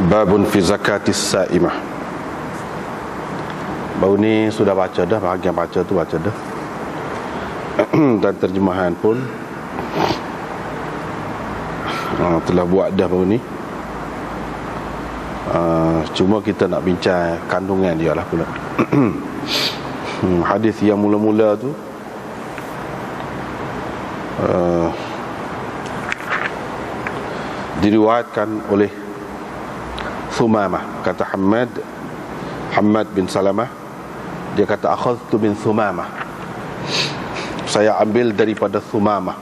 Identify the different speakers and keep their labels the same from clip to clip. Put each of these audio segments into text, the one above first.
Speaker 1: Babun fi zakatis saimah. Baru ni sudah baca dah, bahagian baca tu baca dah. Dan terjemahan pun telah buat dah baru ni. Cuma kita nak bincang kandungan dia lah pula. Hadis yang mula-mula tu diriwayatkan oleh Thumamah. Kata Hammad bin Salamah, dia kata akhadtu bin Thumamah, saya ambil daripada Thumamah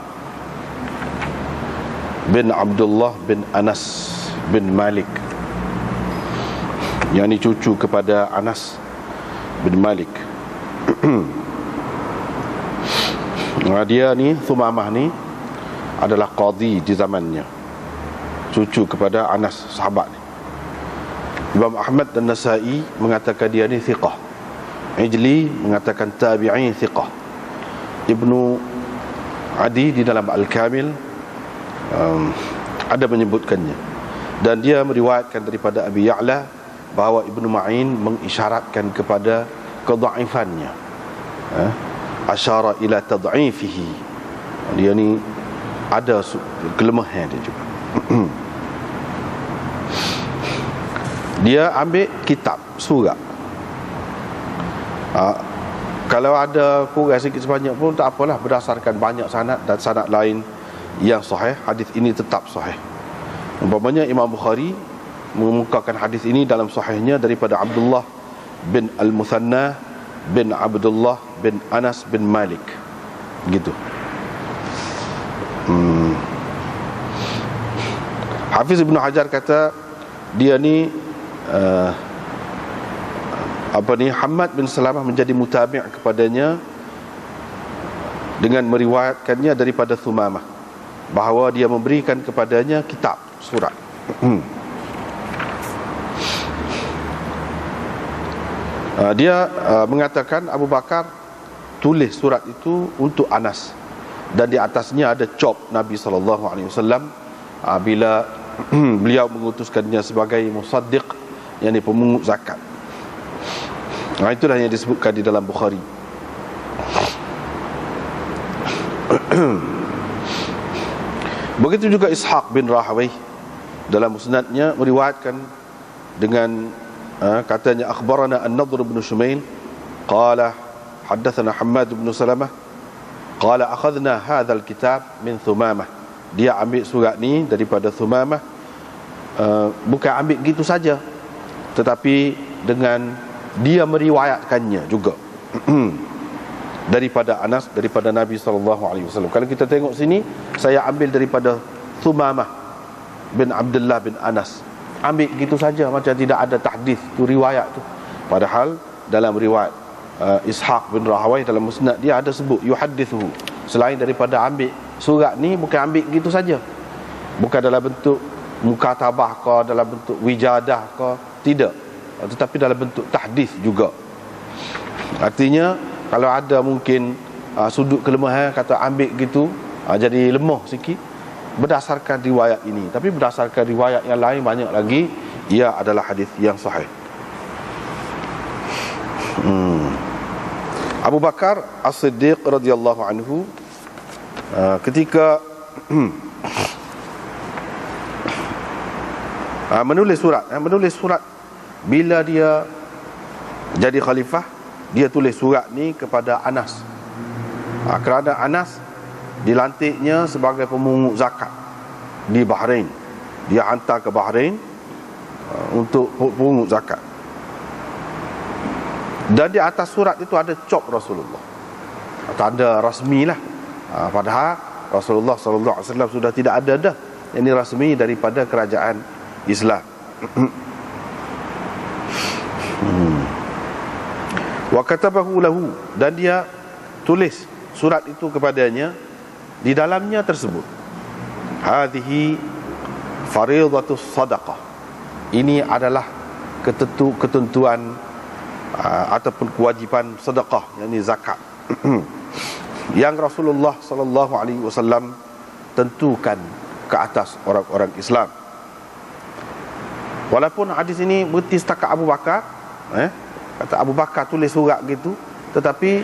Speaker 1: bin Abdullah bin Anas bin Malik, yang ini cucu kepada Anas bin Malik. Dia ni, Thumamah ni adalah qadhi di zamannya, cucu kepada Anas, sahabat ni. Imam Ahmad dan Nasai mengatakan dia ni thiqah. Ijli mengatakan tabi'i thiqah. Ibnu Adi di dalam Al-Kamil ada menyebutkannya. Dan dia meriwayatkan daripada Abi Ya'la bahawa Ibnu Ma'in mengisyaratkan kepada kedhaifannya. Asyara ila tad'ifihi. Dia ni ada kelemahan dia juga. Dia ambil kitab, surat. Kalau ada kurang sikit sebanyak pun tak apalah, berdasarkan banyak sanad dan sanad lain yang sahih, hadis ini tetap sahih. Umpamanya Imam Bukhari mengemukakan hadis ini dalam sahihnya daripada Abdullah bin Al-Muthanna bin Abdullah bin Anas bin Malik, gitu. Hafiz Ibn Hajar kata dia ni Hammad bin Salamah menjadi mutabi' kepadanya dengan meriwayatkannya daripada Thumamah, bahawa dia memberikan kepadanya kitab, surat. Dia mengatakan Abu Bakar tulis surat itu untuk Anas, dan di atasnya ada cop Nabi SAW bila beliau mengutuskannya sebagai musaddiq, yakni pemungut zakat. Itulah yang disebutkan di dalam Bukhari. Begitu juga Ishaq bin Rahawayh dalam musnadnya meriwayatkan dengan katanya akhbarana An-Nadhr bin Shumail qala haddathana Hammad bin Salamah qala akhadna hadzal kitab min Thumamah. Dia ambil surat ni daripada Thumamah, bukan ambil gitu saja, tetapi dengan dia meriwayatkannya juga daripada Anas, daripada Nabi SAW. Kalau kita tengok sini, saya ambil daripada Thumamah bin Abdullah bin Anas, ambil gitu saja, macam tidak ada tahdits tu, riwayat tu. Padahal dalam riwayat Ishaq bin Rahawayh dalam musnad dia ada sebut yuhaddithu, selain daripada ambil surat ni, bukan ambil gitu saja, bukan dalam bentuk mukatabah ke, dalam bentuk wijadah ke, tidak, tetapi dalam bentuk tahdits juga. Artinya kalau ada mungkin sudut kelemahan, kata ambil gitu, jadi lemah sikit berdasarkan riwayat ini, tapi berdasarkan riwayat yang lain banyak lagi, ia adalah hadis yang sahih. Abu Bakar As-Siddiq radhiyallahu anhu ketika menulis surat bila dia jadi khalifah, dia tulis surat ni kepada Anas, kerana Anas dilantiknya sebagai pemungut zakat di Bahrain. Dia hantar ke Bahrain untuk pemungut zakat, dan di atas surat itu ada cop Rasulullah, tanda rasmi lah. Padahal Rasulullah SAW sudah tidak ada dah, ini rasmi daripada kerajaan Islam. Wa katabahu lahu, dan dia tulis surat itu kepadanya. Di dalamnya tersebut hadhihi faridatus sadaqah, ini adalah ketentuan ataupun kewajipan sedekah, yakni zakat. yang Rasulullah sallallahu alaihi wasallam tentukan ke atas orang-orang Islam. Walaupun hadis ini berhenti setakat Abu Bakar, kata Abu Bakar tulis surat gitu, tetapi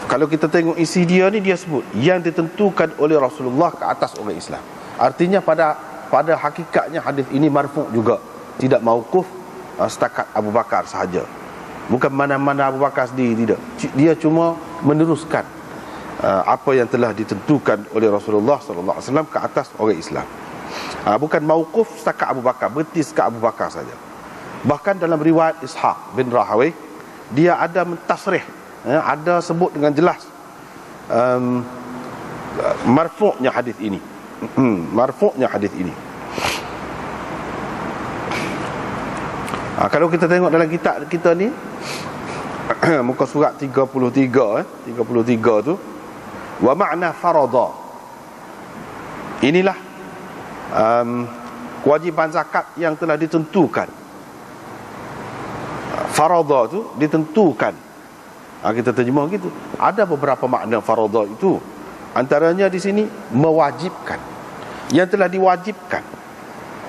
Speaker 1: kalau kita tengok isi dia ni, dia sebut yang ditentukan oleh Rasulullah ke atas orang Islam. Artinya pada hakikatnya hadis ini marfu' juga, tidak mauquf setakat Abu Bakar sahaja. Bukan mana-mana Abu Bakar sendiri, tidak. Dia cuma meneruskan apa yang telah ditentukan oleh Rasulullah sallallahu alaihi wasallam ke atas orang Islam. Bukan mauquf setakat Abu Bakar, berhenti setakat Abu Bakar saja. Bahkan dalam riwayat Ishaq bin Rahawai, dia ada mentasrih, ada sebut dengan jelas marfu'nya hadis ini. Marfu'nya hadis ini. Kalau kita tengok dalam kitab kita ni, muka surat 33 tu, wa ma'na farada, inilah kewajiban zakat yang telah ditentukan. Farada tu ditentukan. Kita terjemah gitu. Ada beberapa makna farada itu. Antaranya di sini mewajibkan, yang telah diwajibkan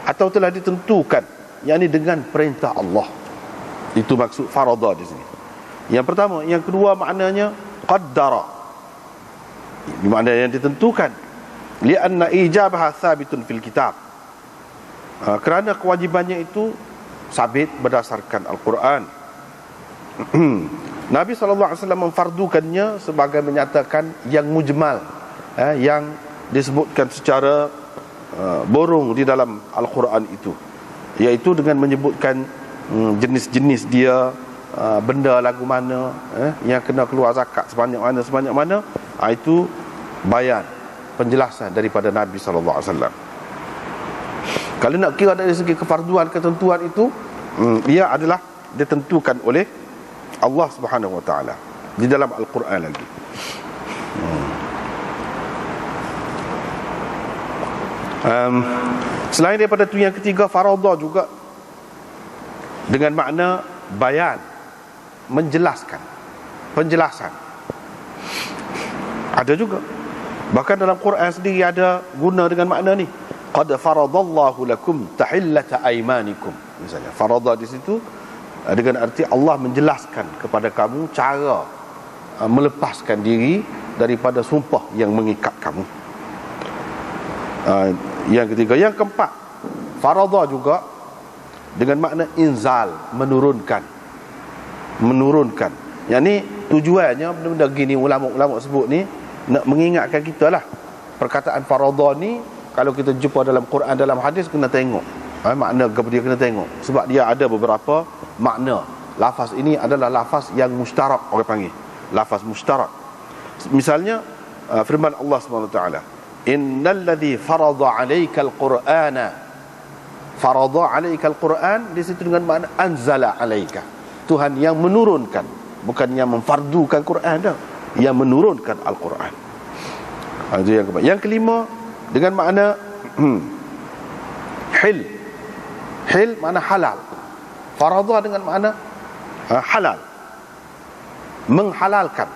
Speaker 1: atau telah ditentukan, yakni dengan perintah Allah. Itu maksud farada di sini. Yang pertama, yang kedua maknanya qaddara. Ini makna yang ditentukan. Lianna ijabaha thabitun fil kitab. Kerana kewajibannya itu sabit berdasarkan Al-Quran. Nabi SAW memfardukannya sebagai menyatakan yang mujmal, yang disebutkan secara borong di dalam Al-Quran itu, iaitu dengan menyebutkan jenis-jenis dia, benda lagu mana yang kena keluar zakat sebanyak mana, itu bayan, penjelasan daripada Nabi SAW. Kalau nak kira dari segi kefarduan, ketentuan itu, ia adalah ditentukan oleh Allah Subhanahu Wa Taala di dalam Al-Quran lagi. Selain daripada itu, yang ketiga, farada juga dengan makna bayan, menjelaskan, penjelasan. Ada juga, bahkan dalam Quran sendiri ada guna dengan makna ni. Qad faradallahu lakum tahillata aymanikum. Misalnya farada di situ dengan arti Allah menjelaskan kepada kamu cara melepaskan diri daripada sumpah yang mengikat kamu. Yang ketiga. Yang keempat, farada juga dengan makna inzal, menurunkan. Yang ni tujuannya benda-benda gini ulama-ulama sebut ni nak mengingatkan kita lah. Perkataan farada ni kalau kita jumpa dalam Quran, dalam hadis, kena tengok makna dia, kena tengok. Sebab dia ada beberapa makna. Lafaz ini adalah lafaz yang mushtarak, orang panggil lafaz mushtarak. Misalnya firman Allah SWT, innal ladzi farada 'alaikal qur'ana. Farada 'alaikal qur'an di situ dengan makna anzala 'alaika. Tuhan yang menurunkan, bukan yang memfardukan Quran dah, yang menurunkan Al-Quran. Itu yang keempat. Yang kelima dengan makna hil makna halal. Farada dengan makna halal, menghalalkan.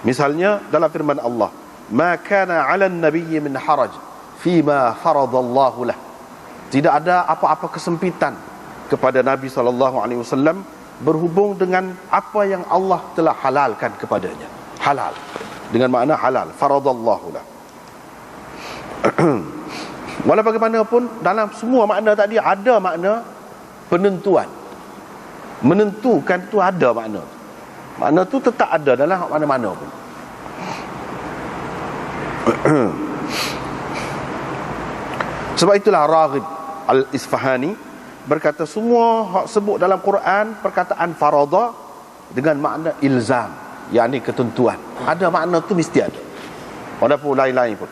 Speaker 1: Misalnya dalam firman Allah, ma kana 'alan nabiyyi min haraj fima faradallahu lah. Tidak ada apa-apa kesempitan kepada Nabi SAW berhubung dengan apa yang Allah telah halalkan kepadanya. Halal dengan makna halal, faradallahu lah. Walau bagaimanapun, dalam semua makna tadi ada makna penentuan. Menentukan tu ada makna. Makna tu tetap ada dalam mana-mana pun. Sebab itulah Raghib Al-Isfahani berkata, semua hak sebut dalam Quran perkataan farada dengan makna ilzam, yakni ketentuan. Ada makna tu mesti ada, walaupun lain-lain pun.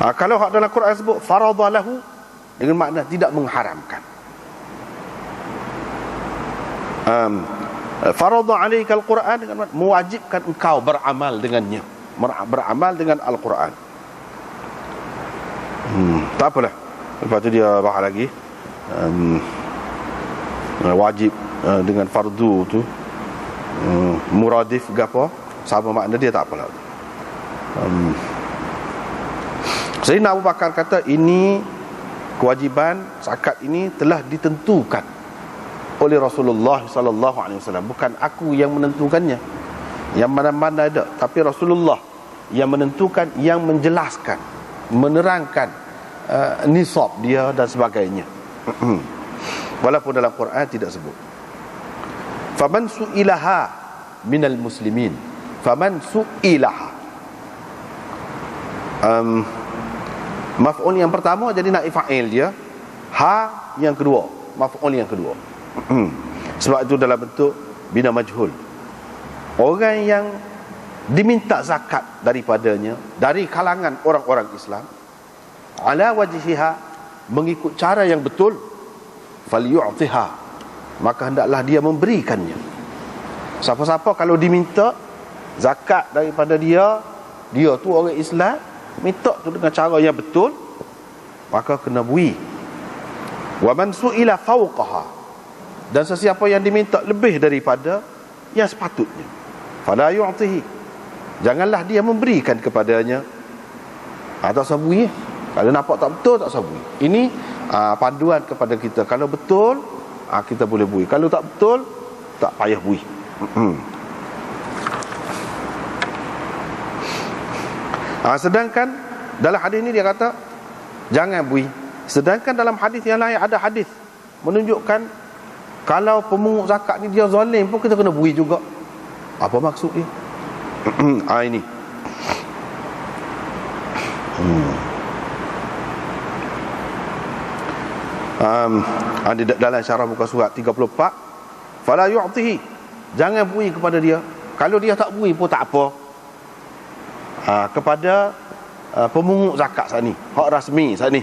Speaker 1: Kalau hak dalam Quran sebut farada lahu dengan makna tidak mengharamkan. Farada alaika al-Quran dengan makna mewajibkan engkau beramal dengannya, beramal dengan Al-Quran. Tak apalah, lepas tu dia bahas lagi wajib dengan fardu tu. Muradif ke apa, sama makna dia tak apalah. Sayyidina Abu Bakar kata ini kewajiban zakat ini telah ditentukan oleh Rasulullah sallallahu alaihi wasallam, bukan aku yang menentukannya, yang mana-mana ada, tapi Rasulullah yang menentukan, yang menjelaskan, menerangkan nisab dia dan sebagainya. Walaupun dalam Quran tidak sebut. Faman su'ilaha minal muslimin, faman su'ilaha, maf'ul yang pertama jadi naib fa'il dia, ha yang kedua maf'ul yang kedua. Sebab itu dalam bentuk bina majhul. Orang yang diminta zakat daripadanya dari kalangan orang-orang Islam, ala wajhiha, mengikut cara yang betul, falyu'tiha, maka hendaklah dia memberikannya. Siapa-siapa kalau diminta zakat daripada dia, dia tu orang Islam, minta tu dengan cara yang betul, maka kena beri. Wa man su'ila fawqaha, dan sesiapa yang diminta lebih daripada yang sepatutnya, fala yu'tihi, janganlah dia memberikan kepadanya. Tak sabui. Kalau nampak tak betul, tak sabui. Ini panduan kepada kita. Kalau betul, kita boleh bui. Kalau tak betul, tak payah bui. Sedangkan dalam hadis ni dia kata jangan bui. Sedangkan dalam hadis yang lain ada hadis menunjukkan kalau pemungut zakat ni dia zalim pun kita kena bui juga. Apa maksud dia? Ini dalam syarah muka surat 34, fala yu'tihi, jangan bui kepada dia. Kalau dia tak bui pun tak apa, kepada pemungut zakat saat ni, hak rasmi saat ni,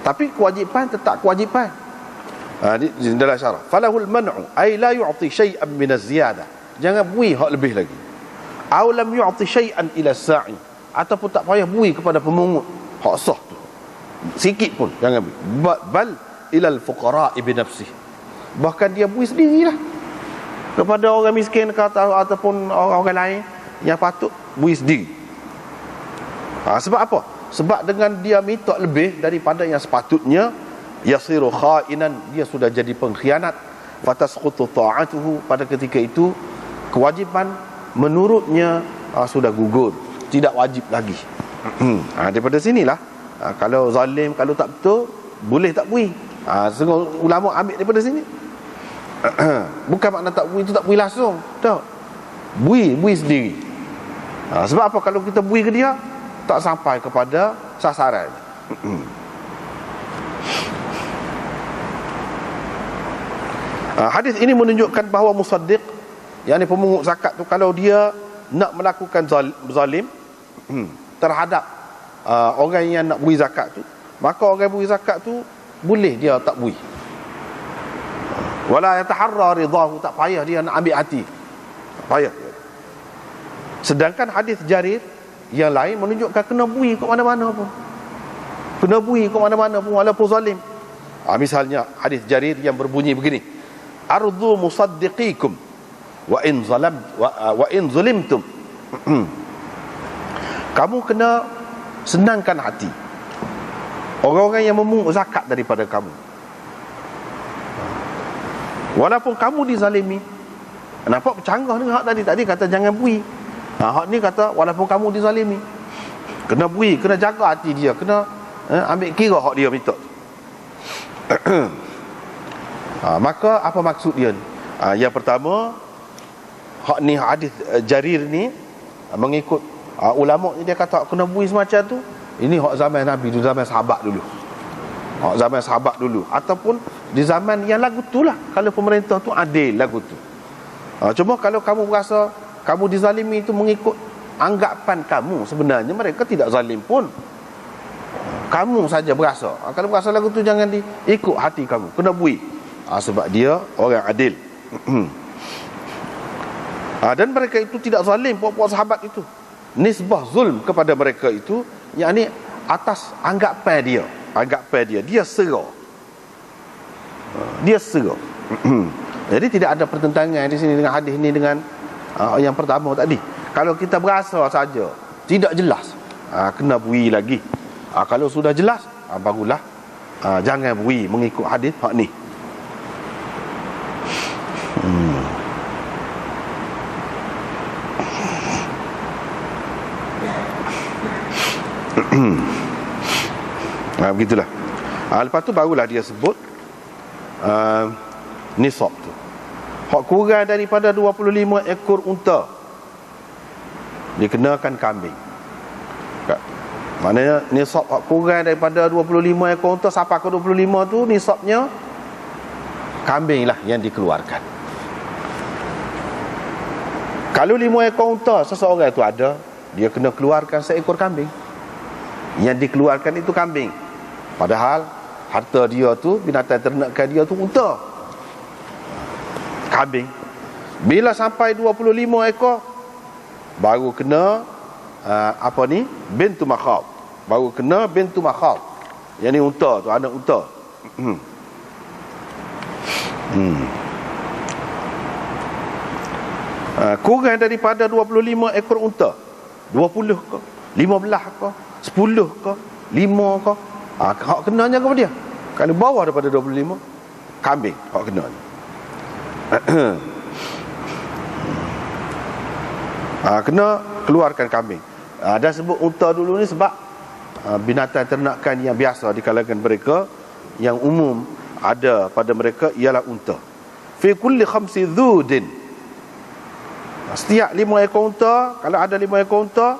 Speaker 1: tapi kewajipan tetap kewajipan. Dalam syarah, falahul man'u ay la yu'ti syai'an min az-ziyadah, jangan bui hak lebih lagi. Aw lam yu'ti syai'an ila sa'i, ataupun tak payah bui kepada pemungut hak sah tu, sikit pun jangan bui. Bal ilal fuqara bi nafsih, bahkan dia bui sendirilah kepada orang miskin ataupun orang lain yang patut bui sendiri. Sebab apa? Sebab dengan dia minta lebih daripada yang sepatutnya, yasiru kha'inan, dia sudah jadi pengkhianat, fatasqutu ta'atuhu, pada ketika itu kewajiban menurutnya sudah gugur, tidak wajib lagi. Daripada sinilah kalau zalim, kalau tak betul, boleh tak bui. Setengah ulama ambil daripada sini. Bukan makna tak bui itu tak bui langsung, tak, bui sendiri. Sebab apa? Kalau kita bui ke dia, tak sampai kepada sasaran. Hadis ini menunjukkan bahawa musaddiq, yakni pemungut zakat tu, kalau dia nak melakukan zalim terhadap orang yang nak beri zakat tu, maka orang beri zakat tu boleh dia tak beri. Wala yataharra ridahu, tak payah dia nak ambil hati, tak payah. Sedangkan hadis Jarir yang lain menunjukkan kena beri ke mana-mana pun, kena beri ke mana-mana pun walaupun zalim. Misalnya hadis Jarir yang berbunyi begini, ardu musaddiqikum wa in zulimtum, kamu kena senangkan hati orang-orang yang memungut zakat daripada kamu, walaupun kamu dizalimi. Nampak bercanggah dengan hak tadi kata jangan bui. Hak ni kata walaupun kamu dizalimi, kena bui, kena jaga hati dia, kena ambil kira hak dia minta. Maka apa maksud dia? Yang pertama, hak ni hadis Jarir ni mengikut ulama ni, dia kata kena bui semacam tu, ini hak zaman Nabi dulu, zaman sahabat dulu, hak zaman sahabat dulu, ataupun di zaman yang lagu tu lah, kalau pemerintah tu adil lagu tu. Cuma kalau kamu rasa kamu dizalimi itu mengikut anggapan kamu, sebenarnya mereka tidak zalim pun, kamu saja berasa. Kalau berasa lagu tu, jangan diikut hati kamu, kena bui. Sebab dia orang adil. Dan mereka itu tidak zalim, puak-puak sahabat itu. Nisbah zulm kepada mereka itu, yakni atas anggapan dia, dia sera. Jadi tidak ada pertentangan di sini dengan hadis ini dengan yang pertama tadi. Kalau kita berasa saja tidak jelas, kena bui lagi. Kalau sudah jelas, barulah jangan bui mengikut hadis hak ni. Begitulah. Lepas tu barulah dia sebut nisab tu. Hak kurang daripada 25 ekor unta dikenakan kambing. Maknanya nisab hak kurang daripada 25 ekor unta sampai ke 25 tu nisabnya kambing lah yang dikeluarkan. Kalau 5 ekor unta seseorang itu ada, dia kena keluarkan seekor kambing. Yang dikeluarkan itu kambing. Padahal harta dia tu, binatang ternakan dia tu unta, kambing. Bila sampai 25 ekor baru kena bintu makhab. Baru kena bintu makhab. Yang ni unta tu, anak unta. Kurang daripada 25 ekor unta, 20 ke, 15 ke, 10 ke, 5 ke, hak kenanya kepada dia. Kalau bawah daripada 25, kambing hak kenanya. Kena keluarkan kambing. Dah sebut unta dulu ni sebab binatang ternakan yang biasa di kalangan mereka, yang umum ada pada mereka ialah unta. Fi kulli khamsi dhudin, setiap 5 ekor unta, kalau ada 5 ekor unta,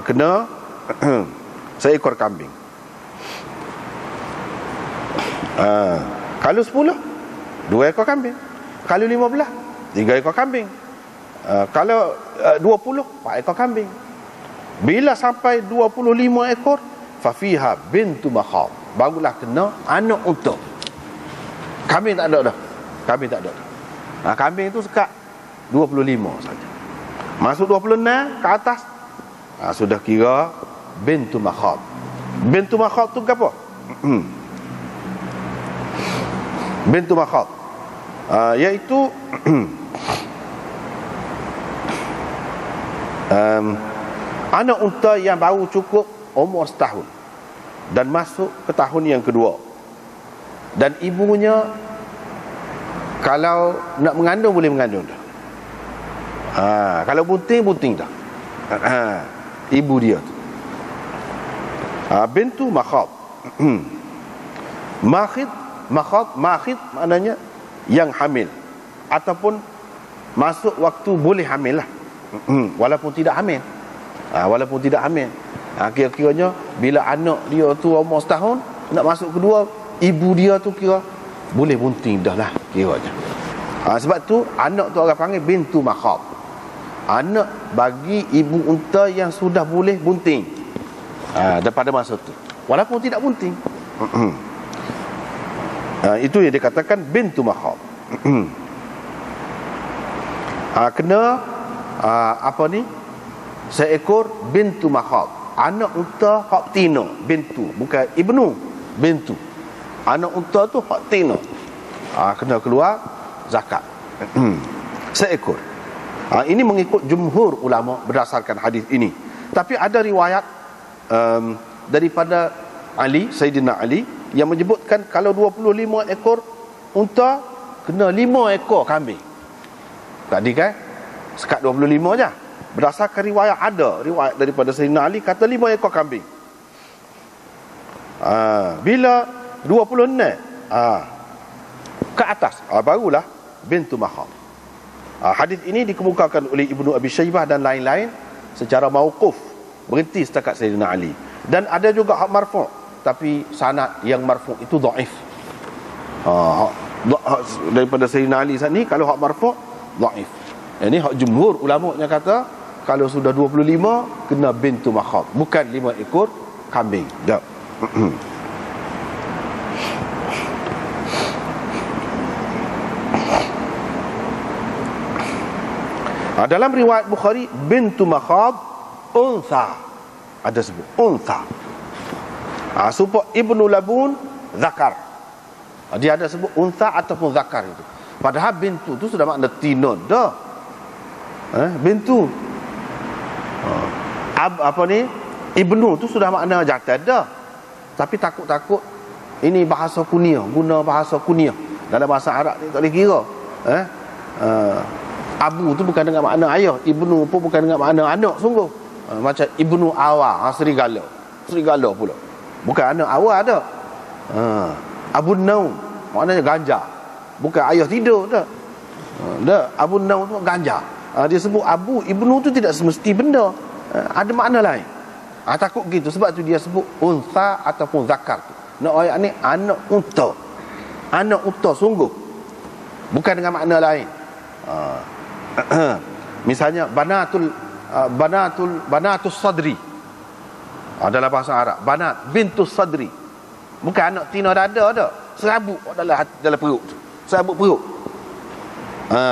Speaker 1: kena seekor kambing. Kalau 10, 2 ekor kambing. Kalau 15, 3 ekor kambing. Kalau 20, 4 ekor kambing. Bila sampai 25 ekor, fafiha bintu makhab, barulah kena anak unta. Kambing tak ada dah. Kambing tak ada dah. Kambing tu sekat 25 saja. Masuk 26 ke atas, sudah kira bintu makhab. Bintu makhab tu apa? Bintu makhab iaitu anak unta yang baru cukup umur setahun dan masuk ke tahun yang kedua, dan ibunya kalau nak mengandung boleh mengandung dah. Kalau bunting dah. Ibu dia tu. Bintu makhab. Makhid maknanya yang hamil ataupun masuk waktu boleh hamil lah. Walaupun tidak hamil. Kira-kiranya bila anak dia tu umur setahun nak masuk kedua, ibu dia tu kira boleh bunting dah lah kiranya. Sebab tu anak tu orang panggil bintu makhab. Anak bagi ibu unta yang sudah boleh bunting daripada masa tu, walaupun tidak bunting. Itu yang dikatakan bintu makhab. Kena seekor bintu makhab, anak unta hak tina. Bintu bukan ibnu, bintu. Anak unta tu hak tina, kena keluar zakat. Seekor. Ini mengikut jumhur ulama berdasarkan hadis ini. Tapi ada riwayat daripada Ali, Sayyidina Ali, yang menyebutkan kalau 25 ekor unta kena 5 ekor kambing. Tadi kan sekat 25 je. Berdasarkan riwayat, ada riwayat daripada Sayyidina Ali kata 5 ekor kambing. Bila 26 ke atas, barulah bintu makhab. Hadis ini dikemukakan oleh Ibnu Abi Syaibah dan lain-lain secara mauquf, berhenti setakat Sayyidina Ali. Dan ada juga hak marfu', tapi sanad yang marfu' itu dhaif. Daripada Sayyidina Ali saat ni, kalau hak marfu' dhaif. Ini hak jumhur ulama yang kata kalau sudah 25 kena bintu makhab, bukan 5 ekor kambing. Dah. Dalam riwayat Bukhari, bintu makhab untha, ada sebut untha. Supaya Ibnu Labun zakar. Dia ada sebut untha ataupun zakar itu. Padahal bintu tu sudah makna tina dah. Bintu. Apa ni? Ibnu tu sudah makna jantan dah. Tapi takut-takut ini bahasa kunyah, guna bahasa kunyah. Dalam bahasa Arab ni tak boleh kira. Abu tu bukan dengan makna ayah, ibnu pun bukan dengan makna anak sungguh. Macam ibnu awa, serigala. Serigala pula. Bukan anak awal dah. Abu Naum maknanya ganja. Bukan ayah tidur dah. Abu Naum tu ganja. Dia sebut abu, ibnu tu tidak semesti benda. Ada makna lain. Takut gitu, sebab tu dia sebut untha ataupun zakar tu. Nak ayat ni anak unta. Anak unta sungguh. Bukan dengan makna lain. Misalnya banatus sadri. Dalam bahasa Arab, banat bintus sadri. Bukan anak tina dada dah. Serabut dalam perut tu. Serabut perut.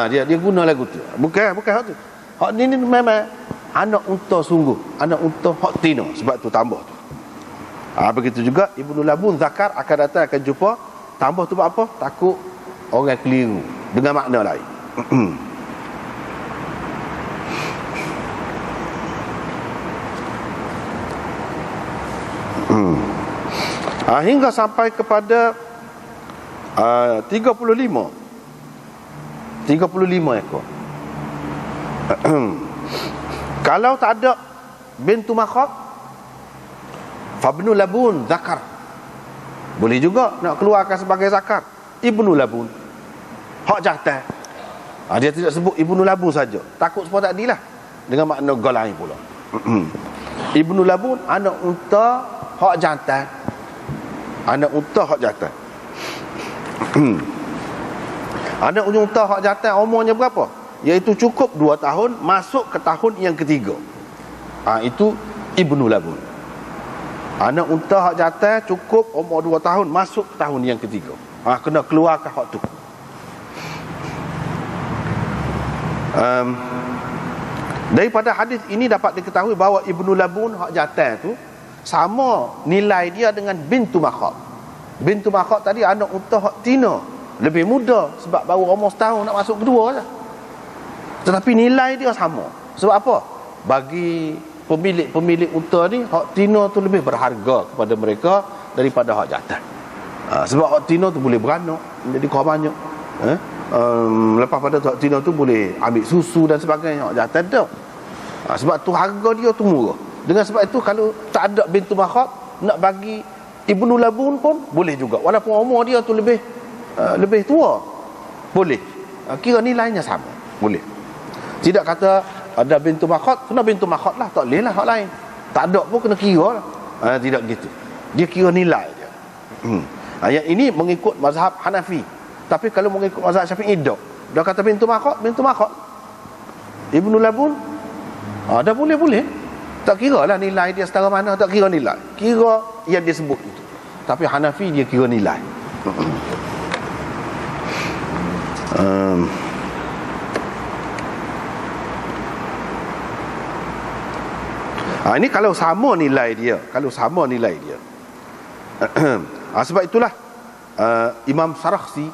Speaker 1: Dia guna lagu tu. Bukan hak tu. Hak ni memang anak unta sungguh. Anak unta hak tina, sebab tu tambah tu. Begitu juga Ibnu Labun zakar akan datang, akan jumpa. Tambah tu buat apa? Takut orang keliru dengan makna lain. Hingga sampai kepada 35 ekor. Kalau tak ada bintu makhab, fabnu labun zakar. Boleh juga nak keluarkan sebagai zakar. Ibnu labun hak jantan. Dia tidak sebut ibnu labun saja. Takut supaya tak adilah dengan makna gol lain pula. Ibnu labun anak unta hak jantan. Anak unta hak jantan. Anak unta hak jantan umurnya berapa? Iaitu cukup 2 tahun masuk ke tahun yang ketiga. Itu ibnu labun. Anak unta hak jantan cukup umur 2 tahun masuk ke tahun yang ketiga. Kena keluarkan hak tu. Daripada hadis ini dapat diketahui bahawa ibnu labun hak jantan tu sama nilai dia dengan bintu makhab. Bintu makhab tadi anak unta hak tina, lebih muda sebab baru umur setahun nak masuk kedua saja. Tetapi nilai dia sama. Sebab apa? Bagi pemilik unta ni, hak tina tu lebih berharga kepada mereka daripada hak jantan. Sebab hak tina tu boleh beranak, jadi kau banyak. Lepas pada hak tina tu boleh ambil susu dan sebagainya. Hak jantan tu. Sebab tu harga dia tu murah. Dengan sebab itu kalau tak ada bintu makhab, nak bagi ibnu labun pun boleh juga. Walaupun umur dia tu lebih tua, boleh. Kira nilainya sama, boleh. Tidak kata ada bintu makhab, kena bintu makhab lah, tak boleh lah hak lain. Tak ada pun kena kira lah. Tidak gitu. Dia kira nilai dia. Yang ini mengikut mazhab Hanafi. Tapi kalau mengikut mazhab Syafi'i, dah kata bintu makhab. Ibnu labun dah boleh. Tak kira lah nilai dia setara mana, tak kira nilai. Kira yang dia sebut itu. Tapi Hanafi dia kira nilai. Ini kalau sama nilai dia. Sebab itulah Imam Sarakhsi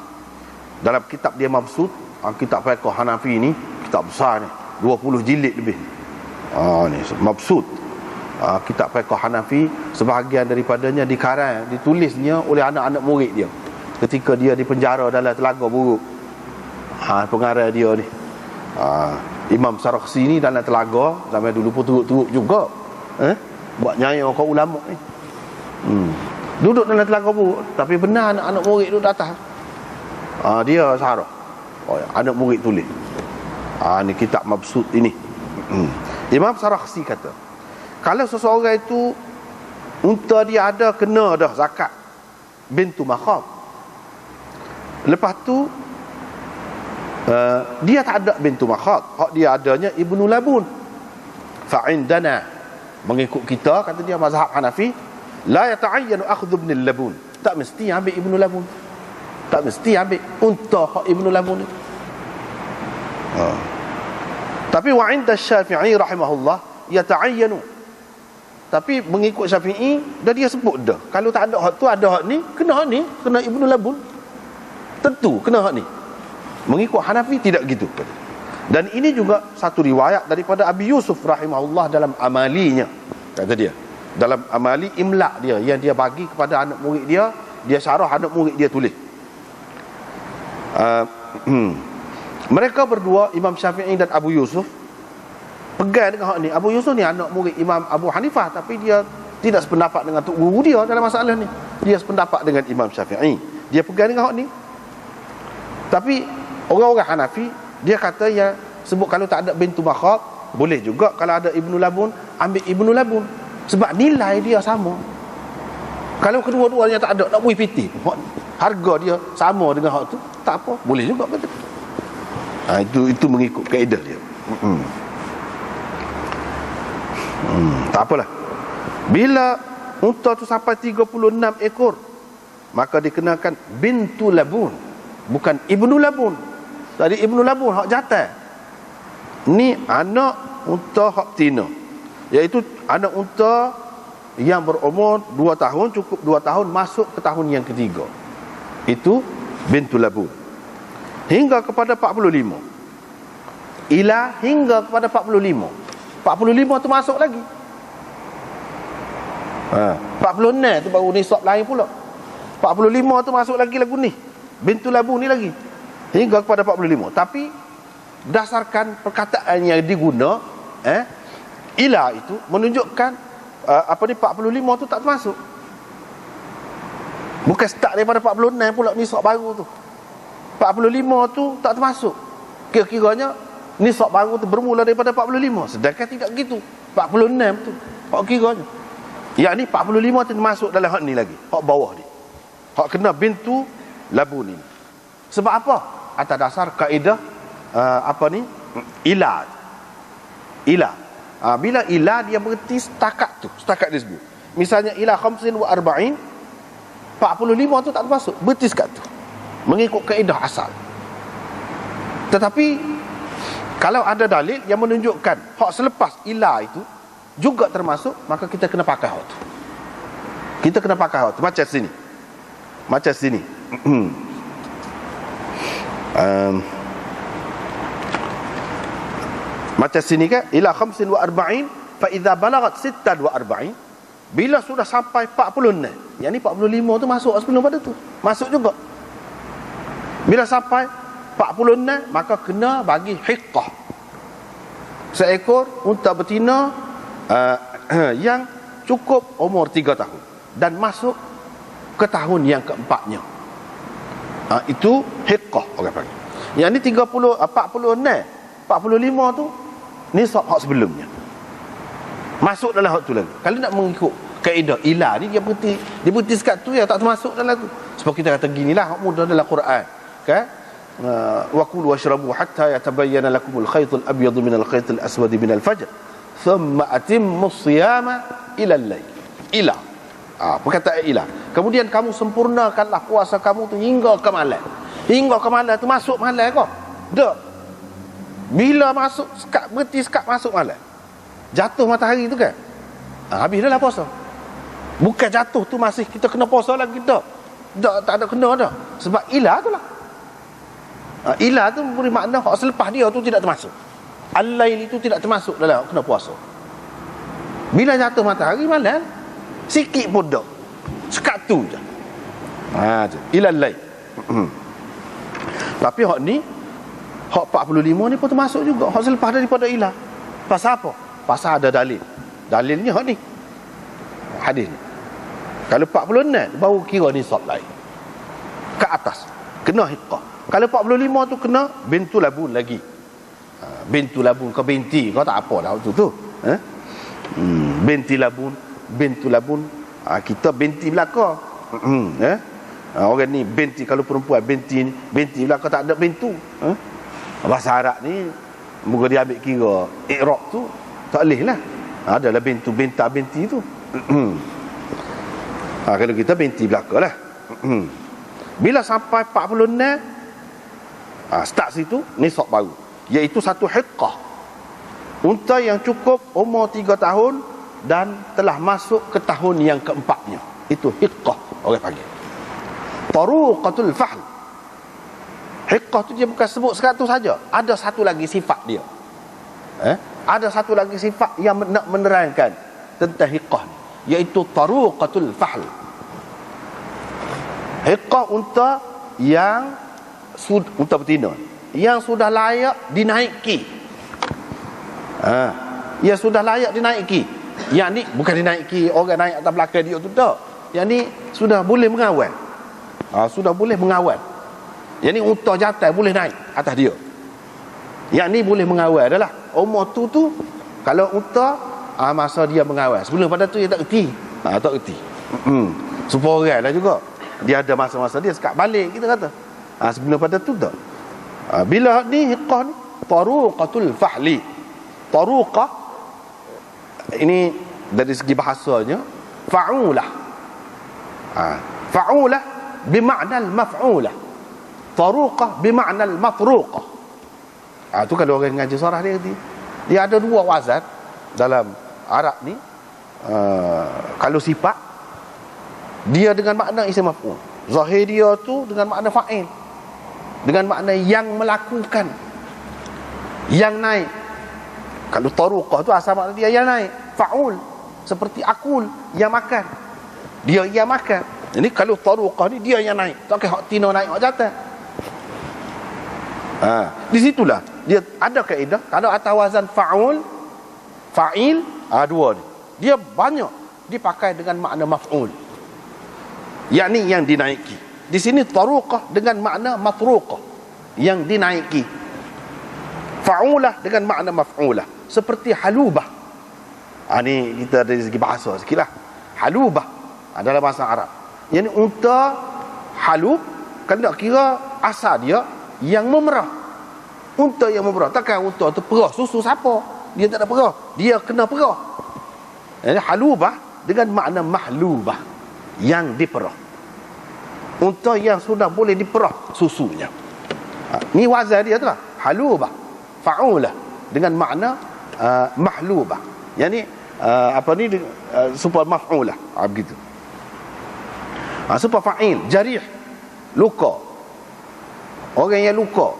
Speaker 1: dalam kitab dia Mabsut, kitab fiqh Hanafi ni, kitab besar ni, 20 jilid lebih. Ni Mabsut, kitab fiqh Hanafi, sebahagian daripadanya dikarang, ditulisnya oleh anak-anak murid dia ketika dia dipenjara dalam Telaga Buruk. Pengarang dia ni, Imam Sarakhsi ni dalam Telaga zaman dulu pun teruk-teruk juga. Buat nyayang kau ulama ni. Duduk dalam Telaga Buruk, tapi benar anak-anak murid duduk atas. Dia sarah. Anak murid tulis. Ni kitab Mabsut ini. Imam Sarakhsi kata, kalau seseorang itu unta dia ada, kena dah zakat bintu makhab. Lepas tu dia tak ada bintu makhab, hak dia adanya ibnu labun. Fa'indana, mengikut kita, kata dia mazhab Hanafi, la yata'ayyanu akhdhu ibn labun. Tak mesti ambil ibnu labun. Tak mesti ambil unta hak ibnu labun itu. Tapi wa 'inda Syafi'i rahimahullah yata'ayyanu. Tapi mengikut Syafi'i dah dia sebut dah. Kalau tak ada hak tu, ada hak ni, kena ibnu labun. tentu kena hak ni. Mengikut Hanafi tidak gitu. Dan ini juga satu riwayat daripada Abi Yusuf rahimahullah dalam amalinya. Kata dia, dalam amali imla' dia yang dia bagi kepada anak murid dia, dia syarah anak murid dia tulis. Mereka berdua, Imam Syafi'i dan Abu Yusuf, pegang dengan hak ni. Abu Yusuf ni anak murid Imam Abu Hanifah, tapi dia tidak sependapat dengan tok guru dia dalam masalah ni. Dia sependapat dengan Imam Syafi'i. Dia pegang dengan hak ni. Tapi orang-orang Hanafi, dia kata yang sebut kalau tak ada bintu makhab, boleh juga kalau ada Ibnu Labun, ambil Ibnu Labun. Sebab nilai dia sama. Kalau kedua-duanya tak ada, nak bui piti, harga dia sama dengan hak tu, tak apa, boleh juga betul. Itu mengikut kaedah dia. Tak apalah. Bila unta tu sampai 36 ekor, maka dikenakan bintu Labun, bukan Ibnu Labun. Tadi Ibnu Labun hak jantan. Ni anak unta hak betina, iaitu anak unta yang berumur 2 tahun, cukup 2 tahun masuk ke tahun yang ketiga. Itu bintu Labun. Hingga kepada 45. Ila hingga kepada 45. 45 tu masuk lagi. 46 tu baru nisab lain pula. 45 tu masuk lagi lagu ni. Bintu Labun ni lagi. Hingga kepada 45. Tapi berdasarkan perkataan yang diguna, ila itu menunjukkan 45 tu tak termasuk. Bukan start daripada 46 pula nisab baru tu. 45 tu tak termasuk. Kira-kiranya nisab baru tu bermula daripada 45. Sedangkan tidak gitu. 46 tu hak kiranya. Yang ni 45 tu masuk dalam hak ni lagi. Hak bawah ni. Hak kena bintu Labun ini. Sebab apa? Atas dasar kaedah ila. Ila. Bila ila dia berhenti setakat tu, setakat disebut. Misalnya ila 45, 45 tu tak termasuk, berhenti setakat tu. Mengikut kaedah asal. Tetapi kalau ada dalil yang menunjukkan hak selepas ila itu juga termasuk, maka kita kena pakai hak tu. Kita kena pakai hak tu. Macam sini. Macam sini. Macam sini kan, ila 45 fa idza balagat 46, bila sudah sampai 46, yang ni 45 tu masuk sebelum pada tu, masuk juga. Bila sampai 46, maka kena bagi hiqqah, seekor unta betina yang cukup umur 3 tahun dan masuk ke tahun yang keempatnya. Itu hiqqah orang panggil. Yang ni 46, 45 tu nisab hak sebelumnya. Masuk dalam hak tu lagi. Kalau nak mengikut kaedah ila ni, dia berhenti sekat tu, yang tak termasuk dalam tu. Sebab kita kata ginilah hak mudah dalam Quran, kan? Wa kulu washrabu hatta yatabayyana lakumul khaytul abyadu minal khaytil aswadi minal fajr thumma atimmus siyama ila al-lail. Ila. Perkataan ila. Kemudian kamu sempurnakanlah puasa kamu tu hingga ke malam. Hingga ke malam tu masuk malam kau. Dak. Bila masuk sekat, berhenti sekat masuk malam, jatuh matahari tu kan, habis dah lah puasa. Bukan jatuh tu masih kita kena puasa lagi, tak ada kena dah. Sebab ilah tu lah. Ilah tu memberi makna hak selepas dia tu tidak termasuk. Al-lail itu tidak termasuk dalam kena puasa. Bila jatuh matahari malam, sikit pun dah, sekat tu je. Ilal lail. Tapi hak ni, hak 45 ni pun termasuk juga. Hak selepas daripada ilah. Pasal apa? Pasal ada dalil. Dalilnya hak ni, hadis ni. Kalau 46 baru kira nisab lain, ke atas kena hiqqah. Kalau 45 tu kena bintu Labun lagi. Bintu Labun ke binti, kau tak apa dah waktu tu. Binti Labun, bintu Labun. Kita binti belaka. Orang ni binti, kalau perempuan binti ni, binti belaka tak ada bintu. Bahasa Arab ni moga dia ambil kira i'rab tu tak boleh lah. Adalah bintu, binta, binti tu. Kalau kita binti belaka lah. Bila sampai 46, start situ nisab baru, iaitu satu hiqqah, unta yang cukup umur 3 tahun dan telah masuk ke tahun yang keempatnya. Itu hiqqah orang panggil. Taruqatul fahl. Hiqqah tu dia bukan sebut 100 saja. Ada satu lagi sifat dia. Ada satu lagi sifat yang nak menerangkan tentang hiqqah ni, iaitu taruqatul fahl. Hiqqah unta yang unta betina yang sudah layak dinaiki. Yang sudah layak dinaiki. Yang ni bukan dinaiki orang naik atas belakang dia tu tak. Yang ni sudah boleh mengawal. Sudah boleh mengawal. Yang ni unta jantan boleh naik atas dia. Yang ni boleh mengawal dah lah. Umur tu kalau unta masa dia mengawal. Sebelum pada tu dia tak erti. Tak erti. Supaya orang lah juga. Dia ada masa-masa dia sekat balik kita kata. Sebelum pada tu tak. Bila ni hiqqah ni taruqatul fahli. Taruqah ini dari segi bahasanya fa'ulah. Fa'ulah bimakna al-maf'ulah. Taruqah bimakna al-matruqah. Tu kalau orang ngaji sarah dia kata, dia ada dua wazan dalam Arab ni. Kalau sifat dia dengan makna isim maf'ul. Zahir dia tu dengan makna fa'il. Dengan makna yang melakukan, yang naik. Kalau taruqah tu asal makna dia yang naik. Fa'ul, seperti akul, yang makan. Dia yang makan. Jadi kalau taruqah ni dia yang naik. Tak kira hak tina naik hak jatuh. Di situlah dia ada kaedah. Kalau atas wazan fa'ul, fa'il, dua ni. Dia banyak dipakai dengan makna maf'ul. Yakni yang dinaiki. Di sini taruqah dengan makna matruqah, yang dinaiki. Fa'ulah dengan makna maf'ulah, seperti halubah. Ni kita dari segi bahasa sikitlah. Halubah adalah bahasa Arab. Yang ni unta halub, kalau nak kira asal dia yang memerah. Unta yang memerah. Takkan unta tu perah susu siapa? Dia tak ada perah. Dia kena perah. Jadi halubah dengan makna mahlubah, yang diperah. Unta yang sudah boleh diperah susunya. Ni wazan dia tu lah. Halubah, fa'ulah dengan makna mahlubah. Yang ni super maf'ulah. Begitu. Super fa'il, jarih, luka. Orang yang luka.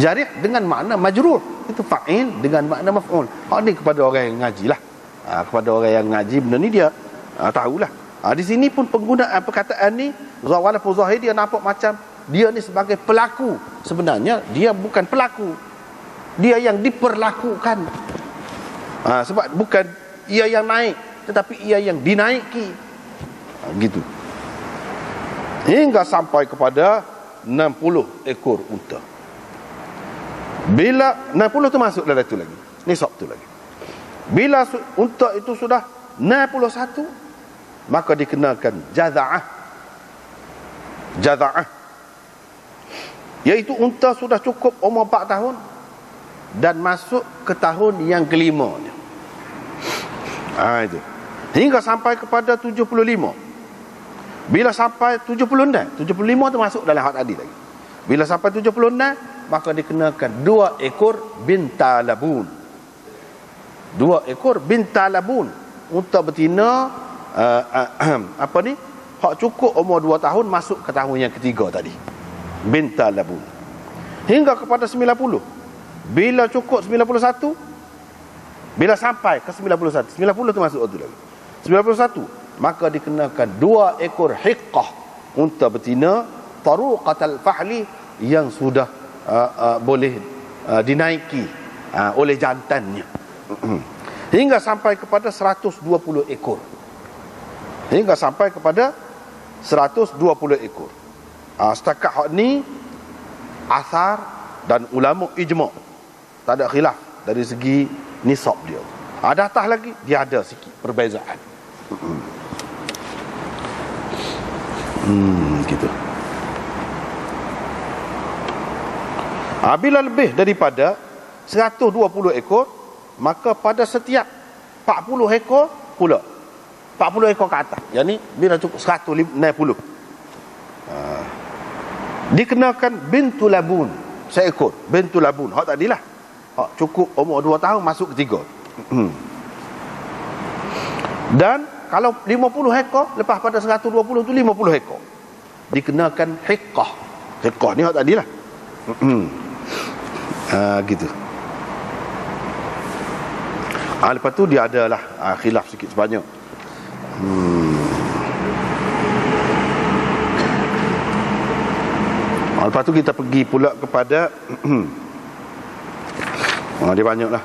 Speaker 1: Jarih dengan makna majruh. Itu fa'il dengan makna maf'ul. Ni kepada orang yang ngaji lah. Kepada orang yang ngaji benda ni dia tahulah. Di sini pun penggunaan perkataan ni, walaupun zahir dia nampak macam dia ni sebagai pelaku, sebenarnya dia bukan pelaku. Dia yang diperlakukan. Sebab bukan ia yang naik, tetapi ia yang dinaiki. Gitu. Hingga sampai kepada 60 ekor unta. Bila 60 tu masuk dalam tu lagi, nisab tu lagi. Bila unta itu sudah 61, maka dikenakan jaza'ah. Jaza'ah, iaitu unta sudah cukup umur 4 tahun dan masuk ke tahun yang kelima. Itu. Hingga sampai kepada 75. Bila sampai 76, 75 tu masuk dalam had tadi lagi. Bila sampai 76, maka dikenakan 2 ekor bintalabun. 2 ekor bintalabun. Unta betina hak cukup umur 2 tahun masuk ke tahun yang ketiga tadi. Bintalabun. Hingga kepada 90. Bila cukup 91, bila sampai ke 91, 90 tu masuk tu lagi. 91, maka dikenakan 2 ekor hiqqah, unta betina taruqatal fahli, yang sudah boleh dinaiki oleh jantannya. Hingga sampai kepada 120 ekor. Hingga sampai kepada 120 ekor. Setakat hak ni asar dan ulama ijma', tak ada khilaf dari segi nisab dia. Ada atas lagi dia ada sikit perbezaan. Gitu. Bila lebih daripada 120 ekor, maka pada setiap 40 ekor pula, 40 ekor ke atas, yang ni bila cukup 160, dikenakan bintu labun, seekor bintu labun. Hak tadilah hak cukup umur 2 tahun masuk ketiga. Dan kalau 50 ekor, lepas pada 120 tu 50 ekor, dikenakan hiqqah. Hiqah ni hak tadilah. Gitu. Lepas tu dia adalah khilaf sikit sebanyak. Lepas tu kita pergi pula kepada dia banyak lah.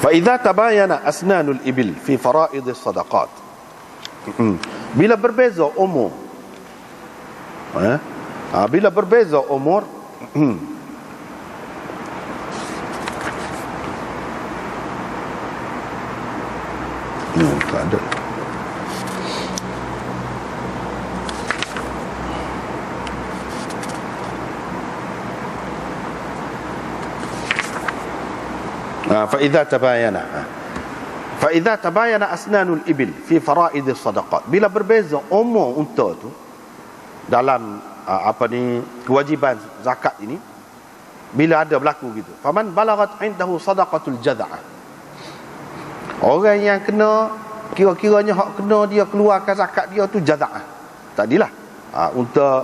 Speaker 1: فإذا تباين أسنان الإبل في فرائض الصدقات. Bila berbeza umur, bila berbeza umur, tak ada. فإذا تباين أسنان الإبل في فرائض الصدقات. Bila berbeza umur unta tu dalam kewajiban zakat ini, bila ada berlaku gitu, faman balagat indahu sadaqatul jaza'ah, orang yang kena, kira-kiranya hak kena dia keluarkan zakat dia tu jaza'ah tadilah, unta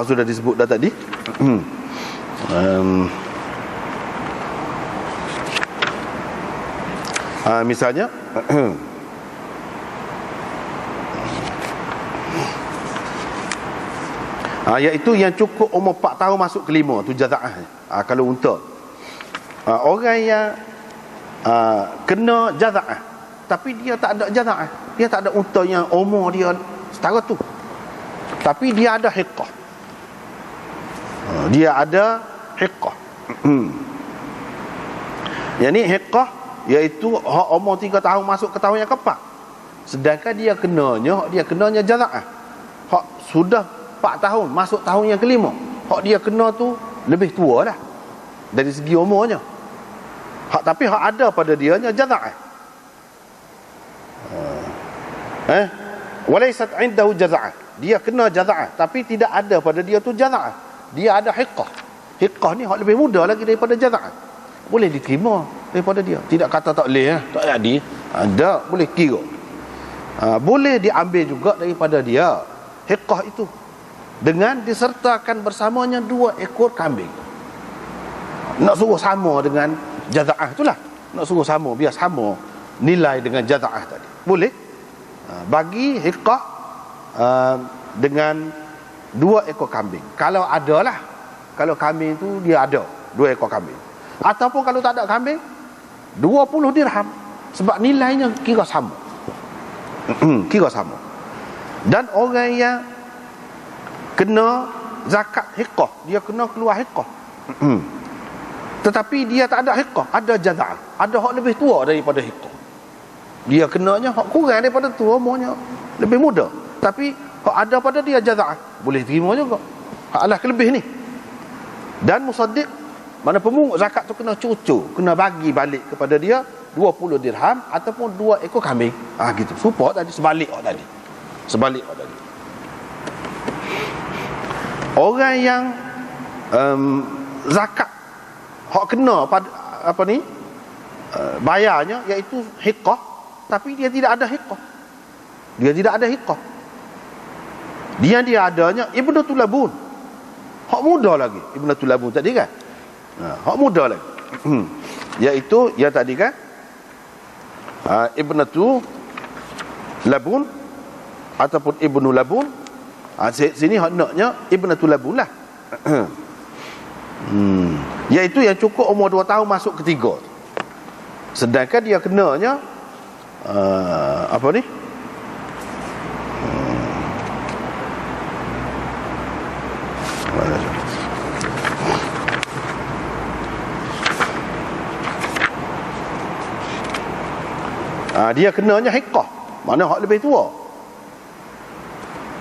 Speaker 1: sudah disebut dah tadi. Misalnya iaitu yang cukup umur 4 tahun masuk ke 5 tu jaza'ah. Kalau unta, orang yang kena jaza'ah tapi dia tak ada jaza'ah, dia tak ada unta yang umur dia setara tu, tapi dia ada hiqah, dia ada hiqah. Yang ni hiqah iaitu hak umur 3 tahun masuk ke tahun yang keempat, sedangkan dia kenanya jaza'ah hak sudah 4 tahun masuk tahun yang kelima, hak dia kena tu lebih tua dah dari segi umurnya, tapi hak ada pada dia nya jaza'ah. Walaysat indahu jaza'ah, dia kena jaza'ah tapi tidak ada pada dia tu jaza'ah, dia ada hiqah. Hiqah ni hak lebih muda lagi daripada jaza'ah, boleh diterima daripada dia, tidak kata tak boleh, tak jadi, ada, boleh kira, boleh diambil juga daripada dia hiqah itu, dengan disertakan bersamanya 2 ekor kambing. Nak suruh sama dengan jaza'ah itulah, nak suruh sama, biar sama nilai dengan jaza'ah tadi, boleh bagi hiqah dengan 2 ekor kambing, kalau ada lah, kalau kambing tu dia ada 2 ekor kambing, ataupun kalau tak ada kambing 20 dirham, sebab nilainya kira sama. Kira sama. Dan orang yang kena zakat hiqah, dia kena keluar hiqah, tetapi dia tak ada hiqah, ada jaza'ah, ada hak lebih tua daripada hiqah, dia kenanya hak kurang daripada tu, umurnya lebih muda, tapi hak ada pada dia jaza'ah, boleh terima juga, hak alah kelebih ni. Dan musaddiq, mana pemungut zakat tu kena cucur, kena bagi balik kepada dia 20 dirham ataupun 2 ekor kambing. Gitu. Supaya tadi sebalik tadi. Orang yang zakat hak kena pada bayarnya iaitu hiqah, tapi dia tidak ada hiqah. Dia adanya ibnatul labun. Hak muda lagi ibnatul labun tadi kan. Hak muda lagi. Iaitu yang tadi kan ibnatu labun ataupun ibnu labun. Sini hak naknya ibnatu labun lah. Iaitu yang cukup umur 2 tahun masuk ke 3. Sedangkan dia kenanya dia kenanya hiqah, mana hak lebih tua.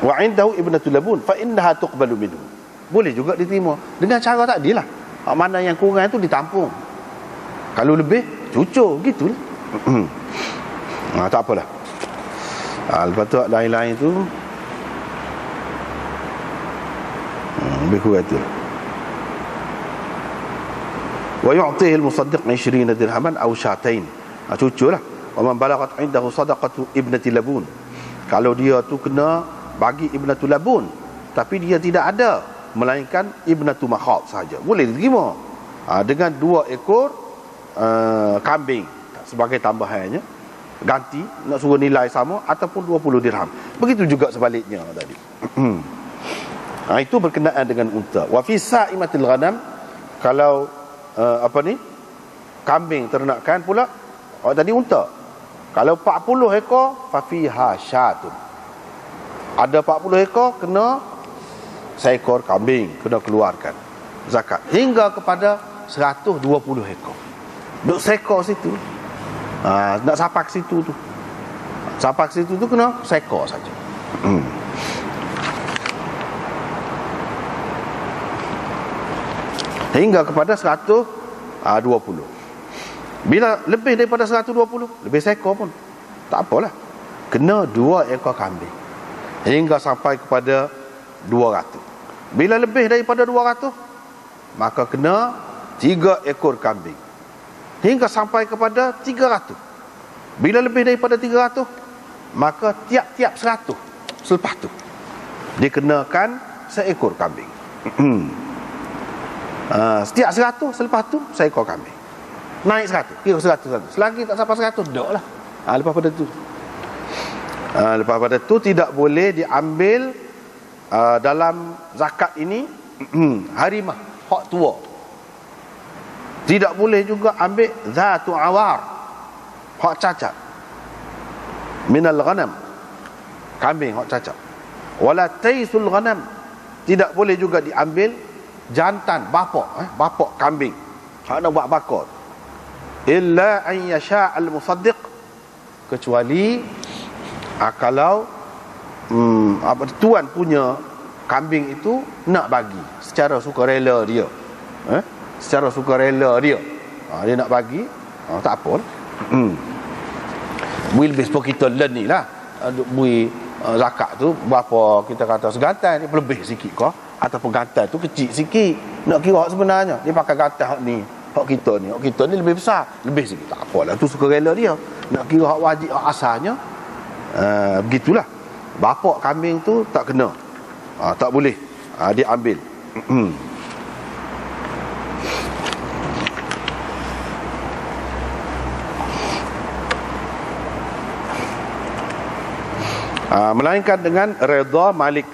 Speaker 1: Wa indahu ibnatul labun fa innaha tuqbalu minhu, boleh juga diterima dengan cara tadilah. Hak mana yang kurang tu ditampung, kalau lebih cucur gitulah. Tak apalah. Lepas tu lain-lain tu Lebih kurang itu. Wa yu'tihi al-musaddiq 20 dirhaman aw syatain. Cuculah. Wa man balaghat 'indahu sadaqatu ibnati labun. Kalau dia tu kena bagi ibnatu labun, tapi dia tidak ada, melainkan ibnatu makhad saja, boleh diterima. Dengan 2 ekor kambing sebagai tambahannya, ganti, nak suruh nilai sama, ataupun 20 dirham. Begitu juga sebaliknya tadi. Itu berkenaan dengan unta. Wa fi sa'imatil ghanam, kalau kambing ternakan pula, tadi unta. Kalau 40 ekor, fa fiha syatun. Ada 40 ekor, kena seekor kambing, kena keluarkan zakat. Hingga kepada 120 ekor. Duk seekor situ. Nak sapak situ tu. Sapak situ tu kena seekor saja. Hingga kepada 120. Bila lebih daripada 120, lebih seekor pun tak apalah, kena 2 ekor kambing hingga sampai kepada 200. Bila lebih daripada 200, maka kena 3 ekor kambing hingga sampai kepada 300. Bila lebih daripada 300, maka tiap-tiap 100 selepas tu dikenakan seekor kambing. Setiap 100 selepas tu seekor kambing. Naik 100, kira 100. Selagi tak sampai 100, dak lah. Lepas pada tu, lepas pada tu tidak boleh diambil dalam zakat ini harimah, hak tua. Tidak boleh juga ambil zatu awar, hak cacat. Minal ghanam, kambing hak cacat. Wala taisul ghanam, tidak boleh juga diambil jantan, bapak kambing, hak nak buat bakar. Illa an yasha' al-musaddiq, kecuali kalau tuan punya kambing itu nak bagi secara sukarela dia, secara sukarela dia, dia nak bagi, tak apa. Lebih sebab kita learn ni lah, bui zakat tu berapa, kita kata segantan ni lebih sikit kau, ataupun gantan tu kecil sikit, nak kira hak sebenarnya dia pakai gantan hak ni, hak kita ni lebih besar, lebih sikit, tak apalah, tu sukarela dia. Nak kira hak wajib, hak asalnya, begitulah. Bapak kambing tu tak kena, tak boleh diambil. Melainkan dengan redha malik.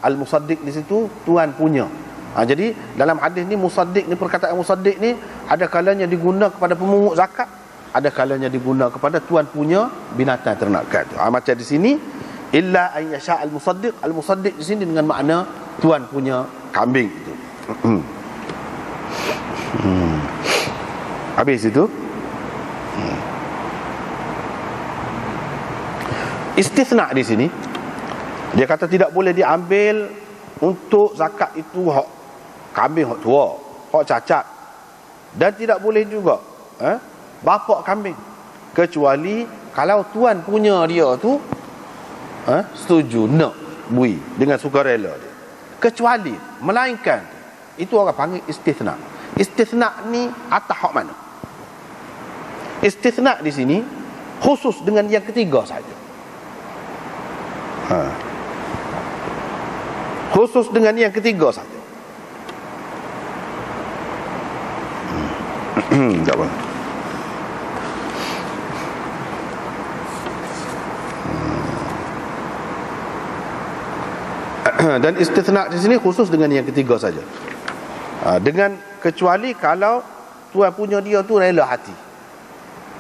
Speaker 1: Al-musaddiq di situ tuan punya. Jadi dalam hadis ni musaddiq ni, perkataan musaddiq ni ada kalanya diguna kepada pemungut zakat, ada kalanya diguna kepada tuan punya binatang ternakan. Macam di sini, illa an yasha' al-musaddiq. Al-musaddiq di sini dengan makna tuan punya kambing itu. Habis itu. Istithna di sini, dia kata tidak boleh diambil untuk zakat itu hak kambing hak tua, hak cacat, dan tidak boleh juga bapak kambing, kecuali kalau tuan punya dia tu setuju nak bui dengan sukarela dia, kecuali melainkan itu orang panggil istithna. Istithna ni atas hak mana? Istithna di sini khusus dengan yang ketiga saja. Khusus dengan yang ketiga saja. Tak apa. Dan istithna di sini khusus dengan yang ketiga saja. Dengan kecuali kalau tuan punya dia tu rela hati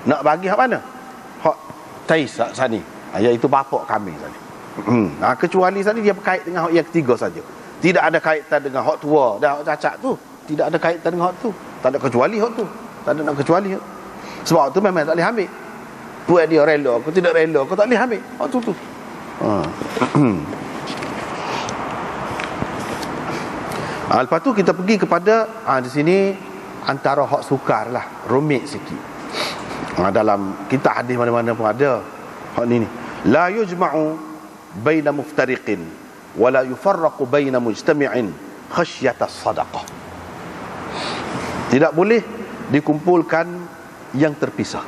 Speaker 1: nak bagi hak mana? Hak tais sani, iaitu bapak kami tadi. Kecuali tadi dia berkait dengan hak yang ketiga saja. Tidak ada kaitan dengan hak tua dan hak cacat tu. Tidak ada kaitan dengan hak tu. Tak ada kecuali hak tu. Tak ada nak kecuali hak. Sebab tu memang tak boleh ambil. Tuan dia rela, kau tidak rela, kau tak boleh ambil hak tu. Lepas tu kita pergi kepada di sini antara hak sukar lah, rumit sikit. Dalam kitab hadis mana-mana pun ada hak ni. La yujma'u baina muftariqin wala yufarraqu baina mujtami'in khasyatas sadaqah. Tidak boleh dikumpulkan yang terpisah,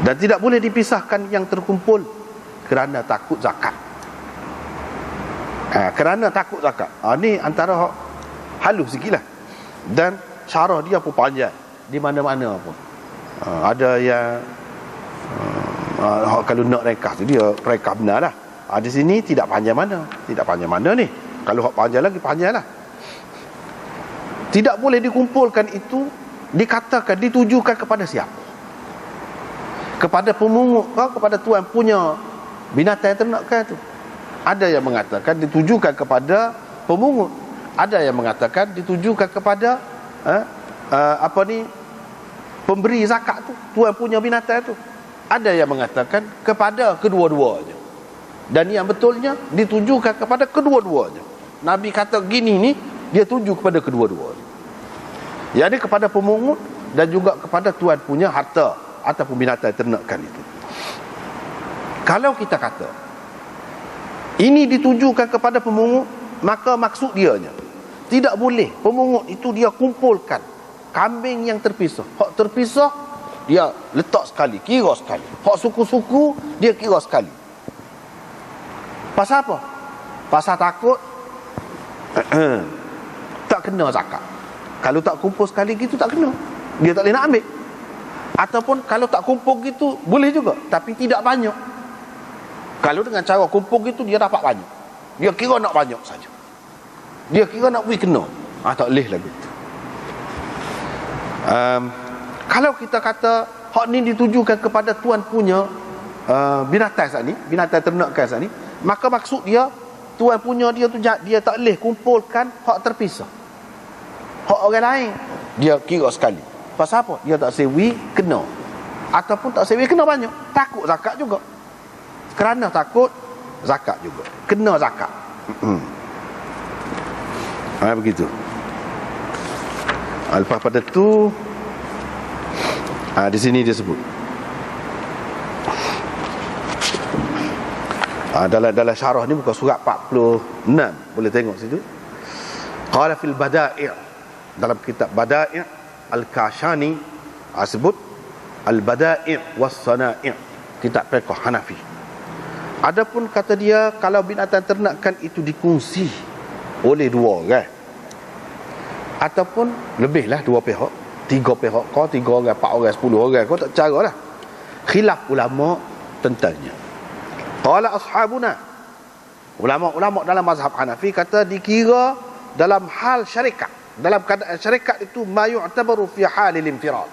Speaker 1: dan tidak boleh dipisahkan yang terkumpul kerana takut zakat. Kerana takut zakat. Ni antara halus sikit lah. Dan syarah dia pun panjang, di mana-mana pun. Ada yang kalau nak rekah tu dia rekah benar lah. Di sini tidak panjang mana. Tidak panjang mana ni. Kalau hak panjang lagi, panjang lah. Tidak boleh dikumpulkan itu, dikatakan, ditujukan kepada siapa? Kepada pemungut ke kepada tuan punya binatang ternakan tu? Ada yang mengatakan ditujukan kepada pemungut. Ada yang mengatakan ditujukan kepada pemberi zakat tu, tuan punya binatang tu. Ada yang mengatakan kepada kedua-duanya. Dan yang betulnya ditujukan kepada kedua-duanya. Nabi kata gini ni, dia tuju kepada kedua-duanya. Yang ini kepada pemungut dan juga kepada tuan punya harta ataupun binatang ternakan itu. Kalau kita kata ini ditujukan kepada pemungut, maka maksud dianya tidak boleh pemungut itu dia kumpulkan kambing yang terpisah. Hak terpisah dia letak sekali, kira sekali. Hak suku-suku dia kira sekali. Pasal apa? Pasal takut tak kena zakat. Kalau tak kumpul sekali gitu tak kena, dia tak boleh nak ambil. Ataupun kalau tak kumpul gitu boleh juga, tapi tidak banyak. Kalau dengan cara kumpul gitu dia dapat banyak, dia kira nak banyak saja, dia kira nak beri kena, tak boleh lagi. Kalau kita kata hak ni ditujukan kepada tuan punya binatang saat ni, binatang ternakan saat ni, maka maksud dia tuan punya dia tu dia tak boleh kumpulkan hak terpisah. Hak orang lain dia kira sekali. Pasal apa? Dia tak sewi kena, ataupun tak sewi kena banyak, takut zakat juga. Kerana takut zakat juga, kena zakat. Begitu. Lepas pada tu di sini dia sebut dalam syarah ni bukan surat 46, boleh tengok situ. Qala fil bada'i', dalam kitab Bada'i' Al-Kashani sebut Al-Bada'i' was-Sana'i', kitab fiqh Hanafi. Adapun kata dia kalau binatang ternakan itu dikongsi oleh dua orang ataupun lebihlah dua pihak, tiga pihak kau, tiga orang, 4 orang, 10 orang kau, tak cara lah. Khilaf ulama tentangnya. Qala ashabuna, ulama-ulama dalam mazhab Hanafi kata dikira dalam hal syarikat. Dalam keadaan syarikat itu ma yu'tabaru fi halil infirad.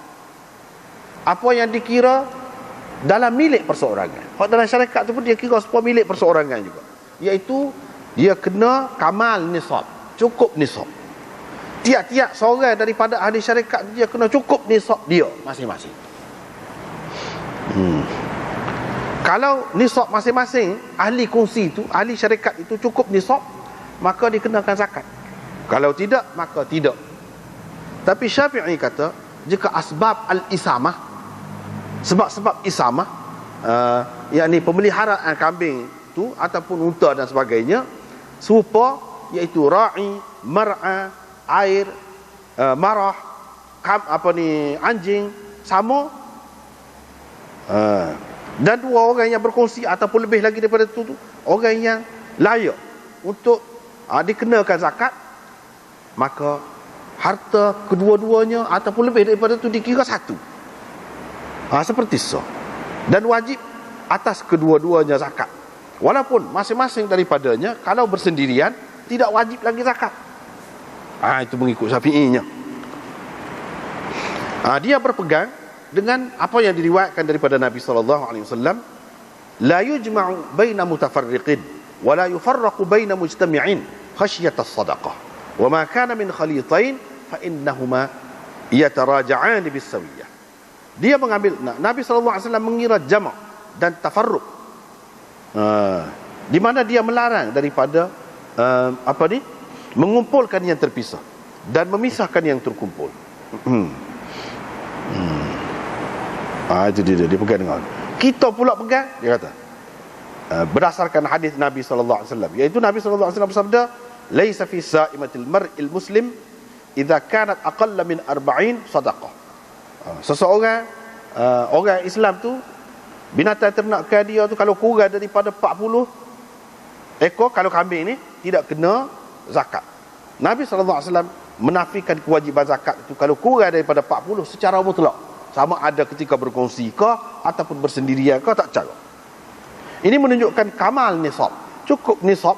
Speaker 1: Apa yang dikira dalam milik perseorangan. Kalau dalam syarikat itu pun dia kira sebuah milik perseorangan juga. Iaitu dia kena kamal nisab, cukup nisab. Tiap-tiap seorang daripada ahli syarikat dia kena cukup nisab dia masing-masing. Kalau nisab masing-masing ahli kongsi itu, ahli syarikat itu cukup nisab, maka dikenakan zakat. Kalau tidak, maka tidak. Tapi Syafi'i kata jika asbab al-isamah, sebab-sebab isamah, yakni pemeliharaan kambing tu ataupun unta dan sebagainya serupa, iaitu ra'i, mar'a, air, marah, anjing sama, dan dua orang yang berkongsi ataupun lebih lagi daripada itu, orang yang layak untuk dikenakan zakat, maka harta kedua-duanya ataupun lebih daripada itu dikira satu. Seperti so. Dan wajib atas kedua-duanya zakat. Walaupun masing-masing daripadanya kalau bersendirian tidak wajib lagi zakat. Itu mengikut Syafi'inya. Dia berpegang dengan apa yang diriwayatkan daripada Nabi SAW, la yujma'u baina mutafarriqin wa la yufarraqu baina mujtami'in khasyatas sadaqah. Wa ma kana min khalitain fa innahuma yataraja'an bisawiyah. Dia mengambil, Nabi sallallahu alaihi wasallam mengira jama' dan tafarruq, di mana dia melarang daripada mengumpulkan yang terpisah dan memisahkan yang terkumpul. Itu dia pegang dengan. Kita pula pegang, dia kata berdasarkan hadis Nabi sallallahu alaihi wasallam, iaitu Nabi sallallahu alaihi wasallam bersabda, laisa fi sa'imatil mar'il muslim idza kanat aqalla min 40 sadaqah. Seseorang orang Islam tu, binatang ternakan dia tu kalau kurang daripada 40 ekor, kalau kambing ni tidak kena zakat. Nabi SAW menafikan kewajiban zakat itu kalau kurang daripada 40 secara mutlak, sama ada ketika berkongsi ke ataupun bersendirian ke, tak cara. Ini menunjukkan kamal nisab, cukup nisab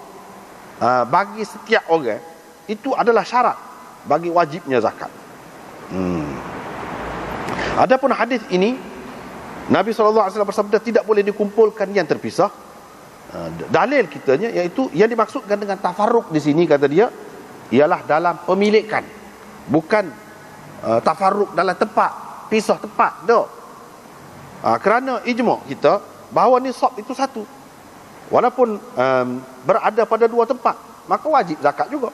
Speaker 1: bagi setiap orang itu adalah syarat bagi wajibnya zakat. Adapun hadis ini, Nabi SAW bersabda tidak boleh dikumpulkan yang terpisah. Dalil kitanya iaitu yang dimaksudkan dengan tafarruq di sini, kata dia, ialah dalam pemilikan, bukan tafarruq dalam tempat, pisah tempat. Kerana ijma' kita bahawa nisab itu satu, walaupun berada pada dua tempat, maka wajib zakat juga,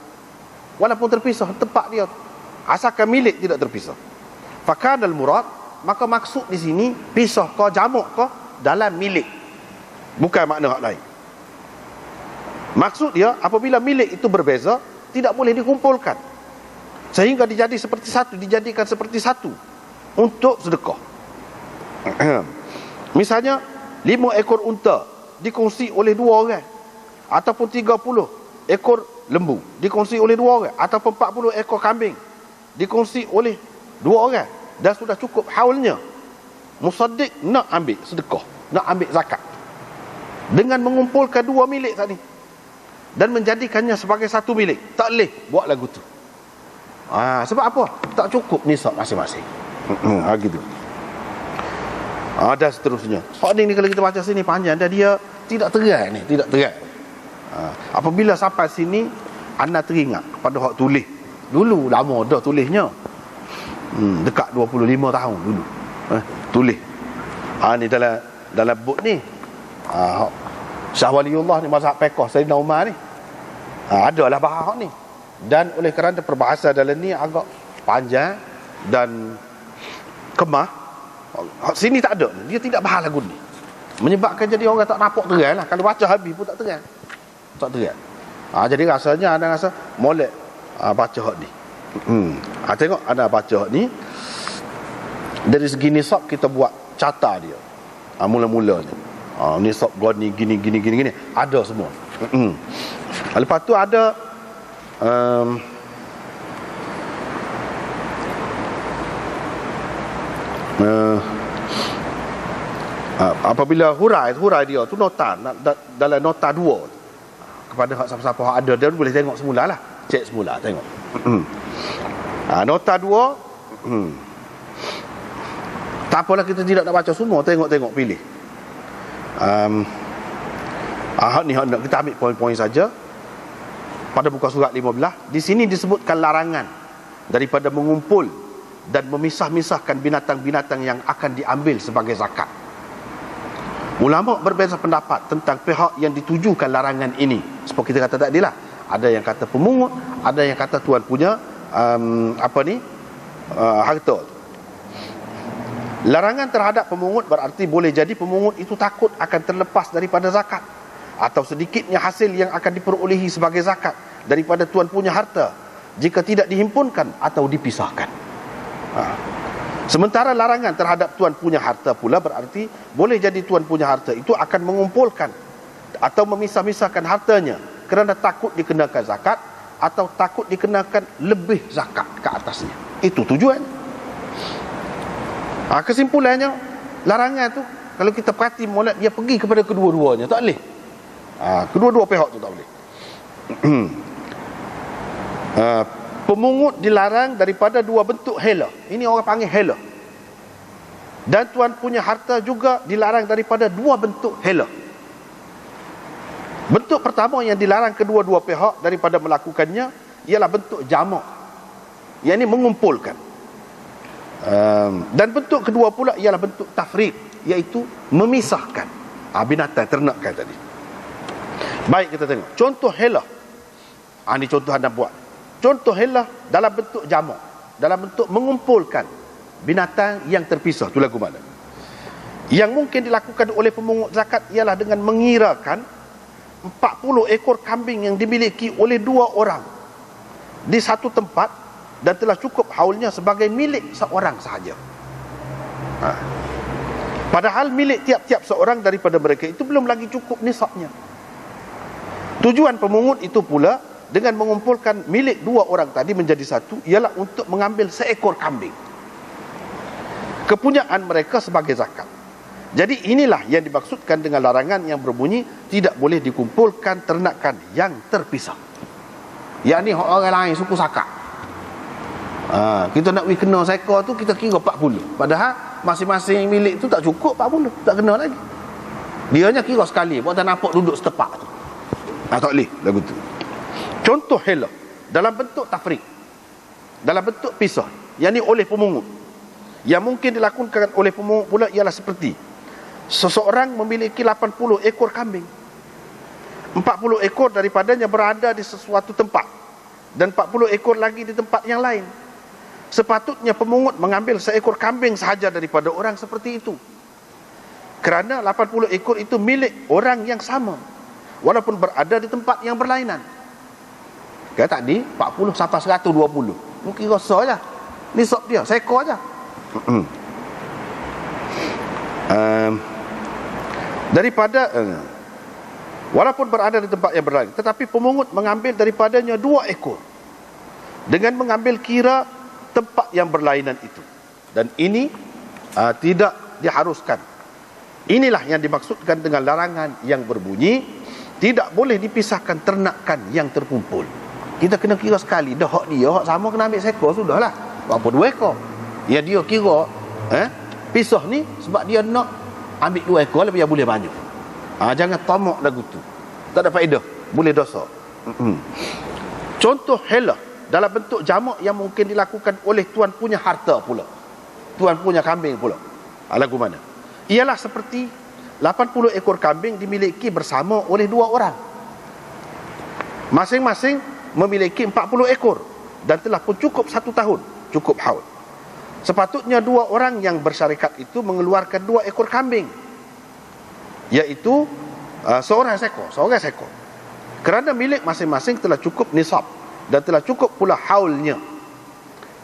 Speaker 1: walaupun terpisah tempat dia, asalkan milik tidak terpisah. Fakanal murad, maka maksud di sini pisah ke jamak ke dalam milik, bukan makna hak lain. Maksud dia apabila milik itu berbeza, tidak boleh dikumpulkan sehingga dijadikan seperti satu untuk sedekah. Misalnya 5 ekor unta dikongsi oleh 2 orang, ataupun 30 ekor lembu dikongsi oleh 2 orang, ataupun 40 ekor kambing dikongsi oleh 2 orang, dan sudah cukup haulnya, musaddiq nak ambil sedekah, nak ambil zakat dengan mengumpulkan 2 milik tadi dan menjadikannya sebagai satu milik. Tak boleh buat lagu tu. Sebab apa? Tak cukup nisab masing-masing. Gitu. Dan seterusnya. Hak ni kalau kita baca sini panjang, dan dia tidak terang ni, tidak terang. Apabila sampai sini, anda teringat kepada hak tulis dulu, lama dah tulisnya, dekat 25 tahun dulu tulis. Ni dalam buku ni, Syah Waliullah ni, mazhab fiqh Sayyidina Umar ni, adalah bahas ni. Dan oleh kerana perbahasan dalam ni agak panjang dan kemah, sini tak ada, dia tidak bahas lagu ni, menyebabkan jadi orang tak nampak terang lah. Kalau baca habis pun tak terang. Jadi rasanya anda rasa molek baca hak ni. Tengok anda baca hak ni, dari segi nisab kita buat carta dia, mula-mulanya. Nisab goni gini ada semua. Lepas tu ada apabila hurai dia tu nota dalam nota 2 kepada hak siapa-siapa hak ada, dia boleh tengok semulalah, cek semula tengok. Nota 2, tak apalah kita tidak nak baca semua, tengok pilih. Ni kita ambil poin-poin saja. Pada muka surat 15, di sini disebutkan larangan daripada mengumpul dan memisah-misahkan binatang-binatang yang akan diambil sebagai zakat. Ulama berbeza pendapat tentang pihak yang ditujukan larangan ini. Seperti kita kata tadi lah, ada yang kata pemungut, ada yang kata tuan punya harta. Larangan terhadap pemungut berarti boleh jadi pemungut itu takut akan terlepas daripada zakat, atau sedikitnya hasil yang akan diperolehi sebagai zakat daripada tuan punya harta jika tidak dihimpunkan atau dipisahkan. Sementara larangan terhadap tuan punya harta pula berarti boleh jadi tuan punya harta itu akan mengumpulkan atau memisah-misahkan hartanya kerana takut dikenakan zakat atau takut dikenakan lebih zakat ke atasnya. Itu tujuan. Kesimpulannya, larangan tu kalau kita perhati molek, dia pergi kepada kedua-duanya, tak boleh. Kedua-dua pihak tu tak boleh. Pemungut dilarang daripada 2 bentuk hela. Ini orang panggil hela. Dan tuan punya harta juga dilarang daripada 2 bentuk hela. Bentuk pertama yang dilarang kedua-dua pihak daripada melakukannya ialah bentuk jamak, yang ini mengumpulkan. Dan bentuk kedua pula ialah bentuk tafriq, iaitu memisahkan binatang ternakan tadi. Baik, kita tengok contoh helah. Ini contoh anda buat. Contoh helah dalam bentuk jamak, dalam bentuk mengumpulkan binatang yang terpisah. Tu lagu mana? Yang mungkin dilakukan oleh pemungut zakat ialah dengan mengirakan 40 ekor kambing yang dimiliki oleh 2 orang di satu tempat dan telah cukup haulnya sebagai milik seorang sahaja. Padahal milik tiap-tiap seorang daripada mereka itu belum lagi cukup nisabnya. Tujuan pemungut itu pula dengan mengumpulkan milik 2 orang tadi menjadi satu ialah untuk mengambil seekor kambing, kepunyaan mereka sebagai zakat. Jadi inilah yang dimaksudkan dengan larangan yang berbunyi tidak boleh dikumpulkan ternakan yang terpisah. Yang ni orang lain suku Sakak. Kita nak kena seekor tu kita kira 40. Padahal masing-masing milik tu tak cukup 40, tak kena lagi. Dianya kira sekali, buat tak nampak duduk setepak tu. Tak boleh lagu tu. Contoh hela dalam bentuk tafriq, dalam bentuk pisah, yang ni oleh pemungut. Yang mungkin dilakukan oleh pemungut pula ialah seperti seseorang memiliki 80 ekor kambing, 40 ekor daripadanya berada di sesuatu tempat dan 40 ekor lagi di tempat yang lain. Sepatutnya pemungut mengambil seekor kambing sahaja daripada orang seperti itu, kerana 80 ekor itu milik orang yang sama walaupun berada di tempat yang berlainan. Kata tadi 40 sampai 120, mungkin rasa je nisab dia seekor aja. Daripada walaupun berada di tempat yang berlainan, tetapi pemungut mengambil daripadanya 2 ekor dengan mengambil kira tempat yang berlainan itu, dan ini tidak diharuskan. Inilah yang dimaksudkan dengan larangan yang berbunyi tidak boleh dipisahkan ternakan yang terkumpul. Kita kena kira sekali, dah hak dia hak sama kena ambil seekor sudahlah. Berapa 2 ekor ya dia kira pisah ni sebab dia nak ambil 2 ekor lebih boleh banyak. Jangan tamak lagu tu, tak ada faedah, boleh dosa. Contoh hela dalam bentuk jamak yang mungkin dilakukan oleh tuan punya harta pula, tuan punya kambing pula. Lagu mana? Ialah seperti 80 ekor kambing dimiliki bersama oleh 2 orang, masing-masing memiliki 40 ekor dan telah pun cukup 1 tahun, cukup haul. Sepatutnya 2 orang yang bersyarikat itu mengeluarkan 2 ekor kambing, iaitu seorang sekor, kerana milik masing-masing telah cukup nisab dan telah cukup pula haulnya.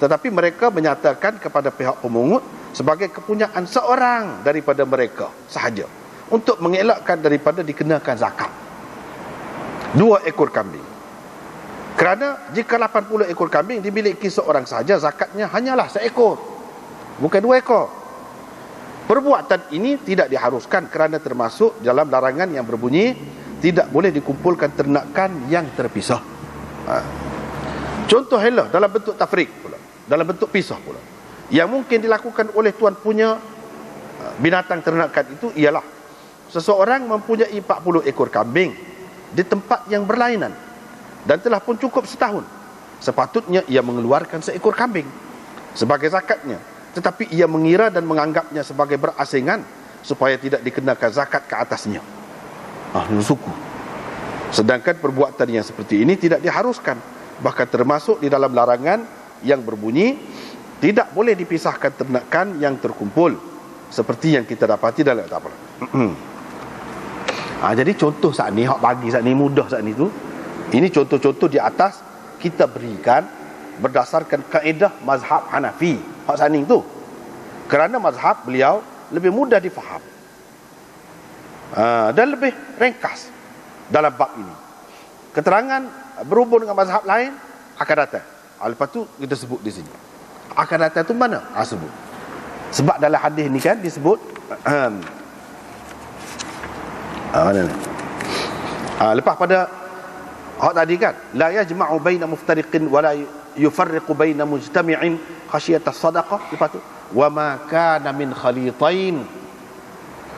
Speaker 1: Tetapi mereka menyatakan kepada pihak pemungut sebagai kepunyaan seorang daripada mereka sahaja untuk mengelakkan daripada dikenakan zakat 2 ekor kambing. Kerana jika 80 ekor kambing dimiliki seorang sahaja, zakatnya hanyalah 1 ekor, bukan 2 ekor. Perbuatan ini tidak diharuskan kerana termasuk dalam larangan yang berbunyi tidak boleh dikumpulkan ternakan yang terpisah. Contoh hela dalam bentuk tafriq pula, dalam bentuk pisah pula, yang mungkin dilakukan oleh tuan punya binatang ternakan itu ialah seseorang mempunyai 40 ekor kambing di tempat yang berlainan dan telah pun cukup setahun. Sepatutnya ia mengeluarkan 1 ekor kambing sebagai zakatnya, tetapi ia mengira dan menganggapnya sebagai berasingan supaya tidak dikenakan zakat ke atasnya. Suku. Sedangkan perbuatan yang seperti ini tidak diharuskan, bahkan termasuk di dalam larangan yang berbunyi tidak boleh dipisahkan ternakan yang terkumpul, seperti yang kita dapati dalam tak apa. Jadi contoh saat ni, hak bagi saat ni mudah saat ni tu, ini contoh-contoh di atas kita berikan berdasarkan kaedah mazhab Hanafi hak saat ni tu, kerana mazhab beliau lebih mudah difaham dan lebih ringkas dalam bab ini. Keterangan berhubung dengan mazhab lain akan datang. Lepas tu kita sebut di sini akan datang tu mana? Sebut. Sebab dalam hadis ni kan disebut mana ni? Lepas pada hak tadi kan, la yajma'u baina muftariqin wa la yufarriqu baina mujtami'in khasyiata sadaqah. Lepas tu wa ma kana min khalitain,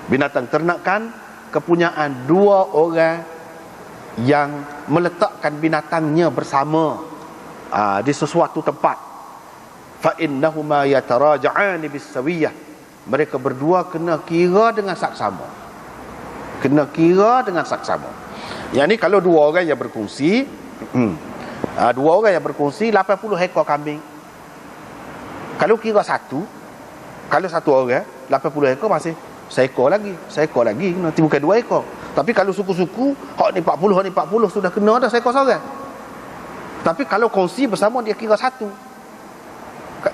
Speaker 1: binatang ternakan kepunyaan 2 orang yang meletakkan binatangnya bersama di sesuatu tempat, fa innahuma yataraja'ani bisawiyah, mereka berdua kena kira dengan saksama, kena kira dengan saksama. Yang ni kalau 2 orang yang berkongsi 2 orang yang berkongsi 80 ekor kambing, kalau kira satu, kalau 1 orang 80 ekor masih 1 ekor lagi, nanti bukan 2 ekor. Tapi kalau suku-suku, hak ni 40, hak ni 40 sudah kena dah seekor seorang. Tapi kalau kongsi bersama dia kira satu.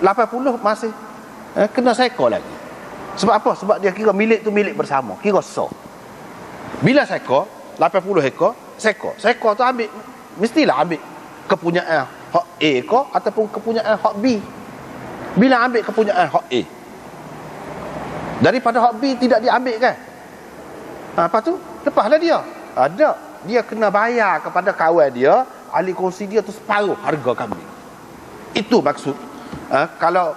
Speaker 1: 80 masih kena seekor lagi. Sebab apa? Sebab dia kira milik tu milik bersama, kira so. Bila seekor, 80 ekor, seekor tu ambil, mestilah ambil kepunyaan hak A ekor ataupun kepunyaan hak B. Bila ambil kepunyaan hak A, daripada hak B tidak diambil kan? Apa tu? Lepaslah dia. Dia kena bayar kepada kawan dia, ahli kongsi dia tu separuh harga kambing. Itu maksud. Kalau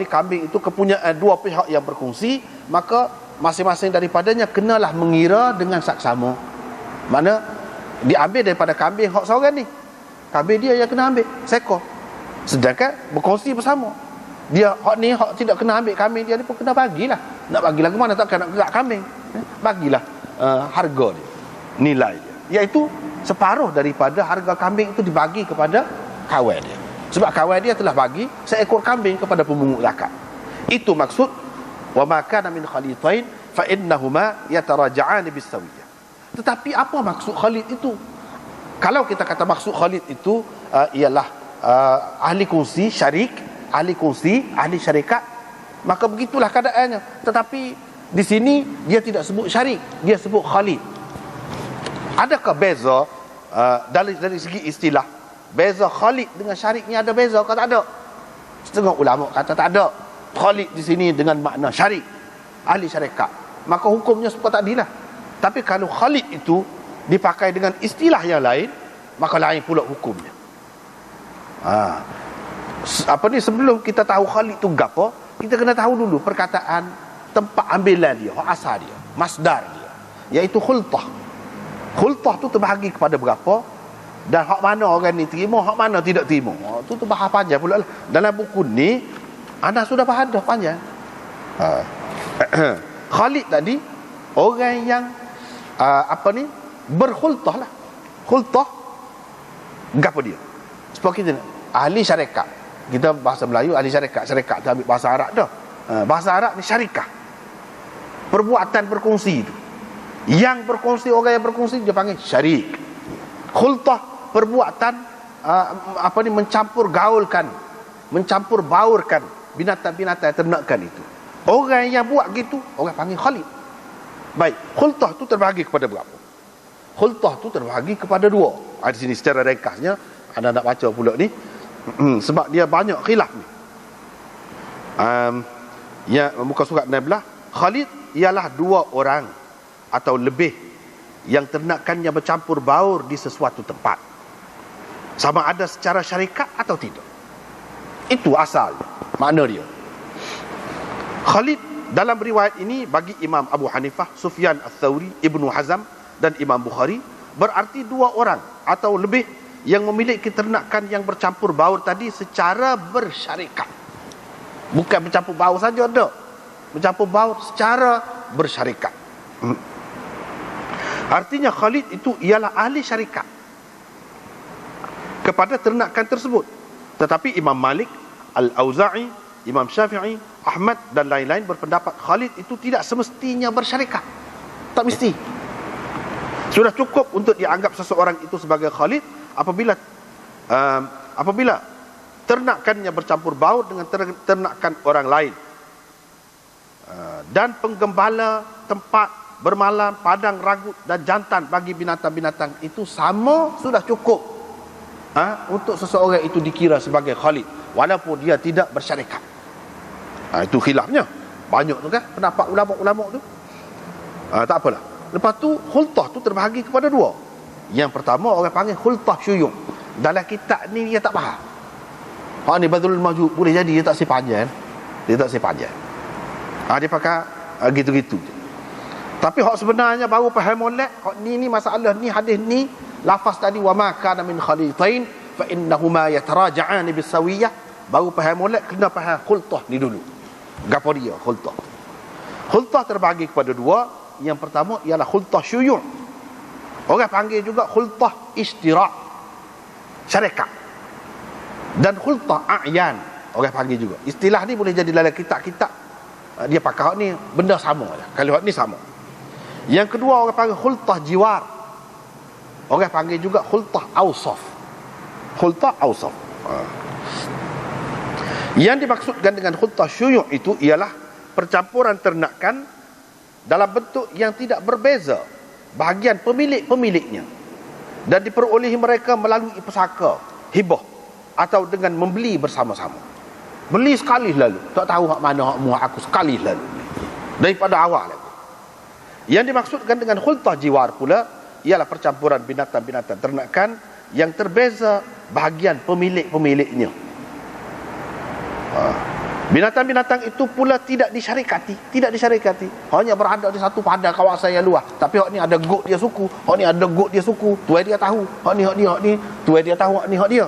Speaker 1: kambing itu kepunyaan dua pihak yang berkongsi, maka masing-masing daripadanya kenalah mengira dengan saksama. Mana diambil daripada kambing hak seorang ni, kambing dia yang kena ambil seekor, sedangkan berkongsi bersama. Dia hak ni hak tidak kena ambil kambing dia ni pun kena bagilah. Nak bagilah ke mana, takkan nak gerak kambing, bagilah harga dia, nilai dia, iaitu separuh daripada harga kambing itu dibagi kepada kawan dia. Sebab kawan dia telah bagi seekor kambing kepada pemungut zakat. Itu maksud wa ma kana min khalitain fa innahuma yataraja'an bisawiyah. Tetapi apa maksud khalid itu? Kalau kita kata maksud khalid itu ialah ahli kongsi syarik, ahli kongsi, ahli syarikat, maka begitulah keadaannya. Tetapi di sini dia tidak sebut syarik, dia sebut khalid. Adakah beza dari segi istilah? Beza khalid dengan syarik ni ada beza ke tak ada? Setengah ulama kata tak ada. Khalid di sini dengan makna syarik, ahli syarikat, maka hukumnya seperti tadi lah. Tapi kalau khalid itu dipakai dengan istilah yang lain, maka lain pula hukumnya. Sebelum kita tahu khalid itu gapo, kita kena tahu dulu perkataan tempat ambilan dia, asal dia, masdar dia, iaitu khultah. Khultah tu terbahagi kepada berapa, dan hak mana orang ni terima, hak mana tidak terima. Tu bahas panjang pula lah. Dalam buku ni anda sudah bahas dah panjang. Khalid tadi orang yang berkhultah lah. Khultah gapo dia? Sebab kita ahli syarikat. Kita bahasa Melayu ahli syarikat. Syarikat tu ambil bahasa Arab dah. Bahasa Arab ni syarikah. Perbuatan berkongsi itu. Yang berkongsi, orang yang berkongsi dia panggil syarik. Khultah perbuatan mencampur gaulkan, mencampur baurkan binatang-binatang ternakan itu. Orang yang buat gitu orang panggil khalid. Baik, khultah tu terbahagi kepada berapa? Khultah tu terbahagi kepada dua. Di sini secara ringkasnya anda nak baca pula ni sebab dia banyak khilaf ni. Muka surat 16, khalid ialah dua orang atau lebih yang ternakannya bercampur baur di sesuatu tempat, sama ada secara syarikat atau tidak. Itu asal makna dia. Khalid dalam riwayat ini bagi Imam Abu Hanifah, Sufyan Ats-Tsauri, Ibnu Hazm dan Imam Bukhari berarti dua orang atau lebih yang memiliki ternakan yang bercampur baur tadi secara bersyarikat. Bukan bercampur baur saja, ada bercampur baur secara bersyarikat. Artinya Khalid itu ialah ahli syarikat kepada ternakan tersebut. Tetapi Imam Malik, Al-Auza'i, Imam Syafi'i, Ahmad dan lain-lain berpendapat Khalid itu tidak semestinya bersyarikat. Tak mesti. Sudah cukup untuk dianggap seseorang itu sebagai Khalid apabila ternakannya bercampur baur dengan ternakan orang lain, dan penggembala tempat bermalam, padang ragut dan jantan bagi binatang-binatang itu sama, sudah cukup untuk seseorang itu dikira sebagai khalid walaupun dia tidak bersyarikat. Itu khilafnya banyak tu kan pendapat ulama-ulama tu. Tak apalah. Lepas tu khultah tu terbahagi kepada dua. Yang pertama orang panggil khultah syuyung. Dalam kitab ni dia tak faham. Ni Badrul Majud boleh jadi dia tak sepanjang. Dia pakai gitu-gitu je. Tapi hak sebenarnya baru faham molek, hak ni masalah ni hadis ni lafaz tadi wa ma kana min khalitain fa innahuma yataraja'an bisawiyah, baru faham molek kena faham khultah ni dulu. Gapo dia khultah? Khultah terbagi kepada dua. Yang pertama ialah khultah syuyuh. Orang panggil juga khultah ishtirak, syarikat. Dan khultah a'yan orang panggil juga. Istilah ni boleh jadi dalam kitab-kitab dia pakai hak ni benda sama je. Kalau hak ni sama. Yang kedua orang panggil khultah jiwar. Orang panggil juga khultah awsaf. Khultah awsaf. Yang dimaksudkan dengan khultah syuyuh itu ialah percampuran ternakan dalam bentuk yang tidak berbeza bahagian pemilik-pemiliknya, dan diperolehi mereka melalui pesaka, hibah, atau dengan membeli bersama-sama. Beli sekali lalu, tak tahu hak mana hak mu hak aku, sekali lalu daripada awal lagi. Yang dimaksudkan dengan khultah jiwar pula ialah percampuran binatang-binatang ternakan yang terbeza bahagian pemilik-pemiliknya. Binatang-binatang itu pula tidak disyarikati, hanya berada di satu pada kawasan yang luas. Tapi hak ni ada gok dia suku, hak ni ada gok dia suku, tuai dia tahu, hak ni, tuai dia tahu, hak ni hak dia.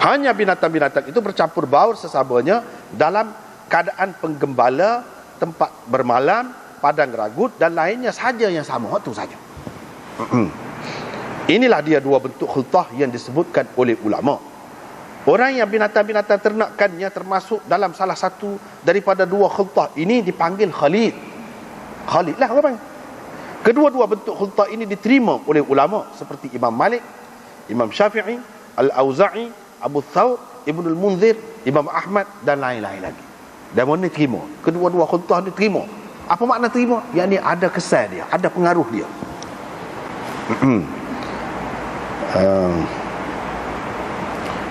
Speaker 1: Hanya binatang-binatang itu bercampur baur sesamanya dalam keadaan penggembala, tempat bermalam, padang ragut dan lainnya saja yang sama. Itu saja. Inilah dia dua bentuk khultah yang disebutkan oleh ulama. Orang yang binatang-binatang ternakannya termasuk dalam salah satu daripada dua khultah ini dipanggil khalid. Khalid lah orang panggil. Kedua-dua bentuk khultah ini diterima oleh ulama seperti Imam Malik, Imam Syafi'i, Al-Auza'i, Abu Thawr, Ibn al-Munzir, Imam Ahmad dan lain-lain lagi. Dan mana terima? Kedua-dua khultah ini terima. Apa makna terima? Yang ni ada kesan dia, ada pengaruh dia.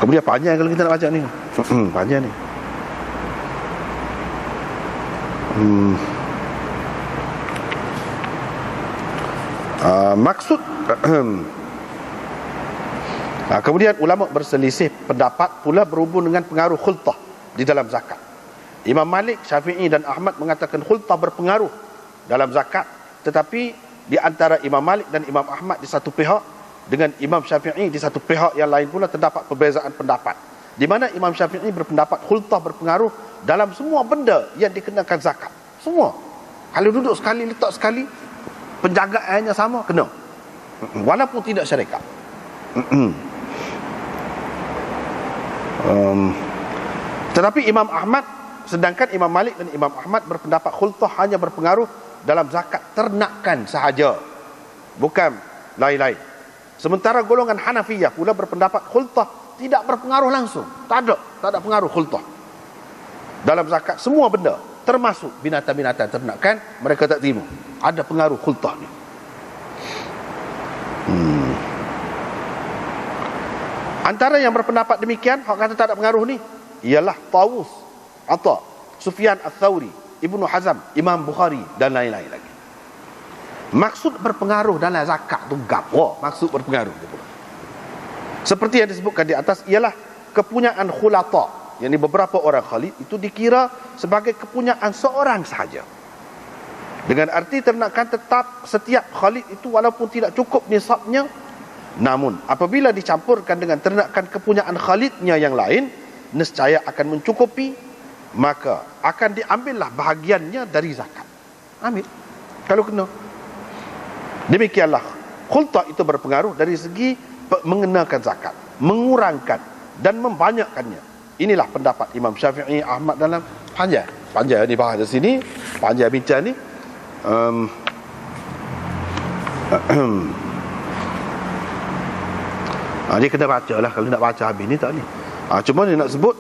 Speaker 1: Kemudian panjang kalau kita nak baca ni. Panjang ni. Maksud kemudian ulama berselisih pendapat pula berhubung dengan pengaruh khultah di dalam zakat. Imam Malik, Syafi'i dan Ahmad mengatakan khultah berpengaruh dalam zakat, tetapi di antara Imam Malik dan Imam Ahmad di satu pihak dengan Imam Syafi'i di satu pihak yang lain pula terdapat perbezaan pendapat, di mana Imam Syafi'i berpendapat khultah berpengaruh dalam semua benda yang dikenakan zakat. Semua. Kalau duduk sekali, letak sekali, penjagaannya sama, kena. Walaupun tidak syarikat. Tetapi Imam Ahmad, sedangkan Imam Malik dan Imam Ahmad berpendapat khultah hanya berpengaruh dalam zakat ternakan sahaja, bukan lain-lain. Sementara golongan Hanafiyah pula berpendapat khultah tidak berpengaruh langsung. Tak ada pengaruh khultah dalam zakat semua benda, termasuk binatang-binatang ternakan, mereka tak terima ada pengaruh khultah ni. Antara yang berpendapat demikian, hak kata tak ada pengaruh ni, ialah Tawus, Atha, Sufyan Ats-Tsauri, Ibnu Hazm, Imam Bukhari dan lain-lain lagi. Maksud berpengaruh dalam zakat tu gapo? Maksud berpengaruh tu pula, seperti yang disebutkan di atas, ialah kepunyaan khulata, yakni beberapa orang khalid itu dikira sebagai kepunyaan seorang sahaja, dengan arti ternakan tetap setiap khalid itu walaupun tidak cukup nisabnya, namun apabila dicampurkan dengan ternakan kepunyaan khalidnya yang lain, nescaya akan mencukupi, maka akan diambillah bahagiannya dari zakat. Ambil kalau kena. Demikianlah khultah itu berpengaruh dari segi mengenakan zakat, mengurangkan dan membanyakkannya. Inilah pendapat Imam Syafi'i, Ahmad dalam panjang ni bahas di sini, panjang bincang ni. Dia kena baca lah, kalau nak baca habis ni tak ni. Cuma dia nak sebut,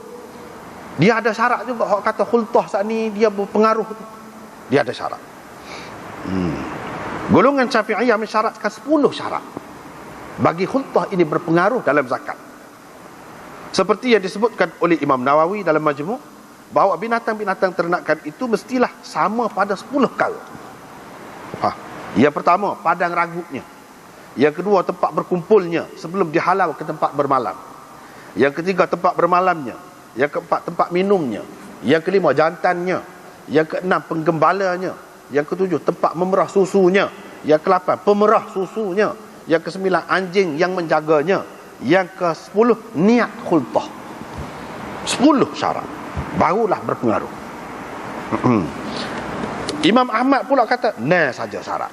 Speaker 1: dia ada syarat juga. Hak kata khultah saat ni dia berpengaruh tu, dia ada syarat. Golongan Syafi'iyah mensyaratkan 10 syarat bagi khultah ini berpengaruh dalam zakat. Seperti yang disebutkan oleh Imam Nawawi dalam Majmu', bahawa binatang-binatang ternakan itu mestilah sama pada 10 perkara. Yang pertama, padang ragutnya. Yang kedua, tempat berkumpulnya sebelum dihalau ke tempat bermalam. Yang ketiga, tempat bermalamnya. Yang keempat, tempat minumnya. Yang kelima, jantannya. Yang keenam, penggembalanya. Yang ketujuh, tempat memerah susunya. Yang ke-8, pemerah susunya. Yang ke-9, anjing yang menjaganya. Yang ke-10, niat khultah. 10 syarat barulah berpengaruh. Imam Ahmad pula kata, nah saja syarat.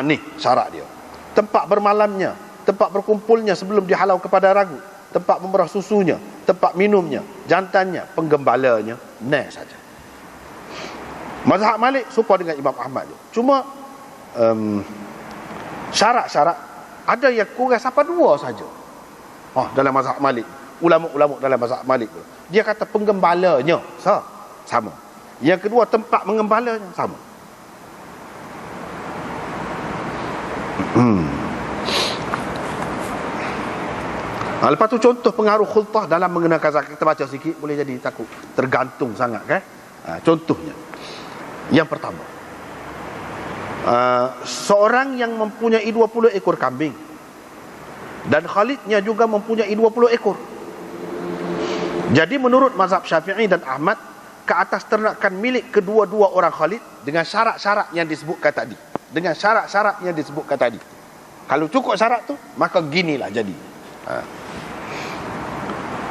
Speaker 1: Ni syarat dia. Tempat bermalamnya, tempat berkumpulnya sebelum dihalau kepada ragu, tempat memerah susunya, tempat minumnya, jantannya, penggembalanya, nah saja. Mazhab Malik serupa dengan Imam Ahmad. Cuma syarat-syarat ada yang kurang sampai 2 saja. Dalam mazhab Malik, ulama-ulama dalam mazhab Malik, dia kata penggembalanya sama. Yang kedua, tempat mengembalanya sama. Lepas tu contoh pengaruh khultah dalam mengenakan zakat. Kita baca sikit, boleh jadi takut tergantung sangat kan. Contohnya, yang pertama, seorang yang mempunyai 20 ekor kambing dan khalidnya juga mempunyai 20 ekor. Jadi menurut mazhab Syafi'i dan Ahmad, ke atas ternakan milik kedua-dua orang khalid dengan syarat-syarat yang disebutkan tadi. Dengan syarat-syarat yang disebutkan tadi. Kalau cukup syarat tu, maka ginilah jadi.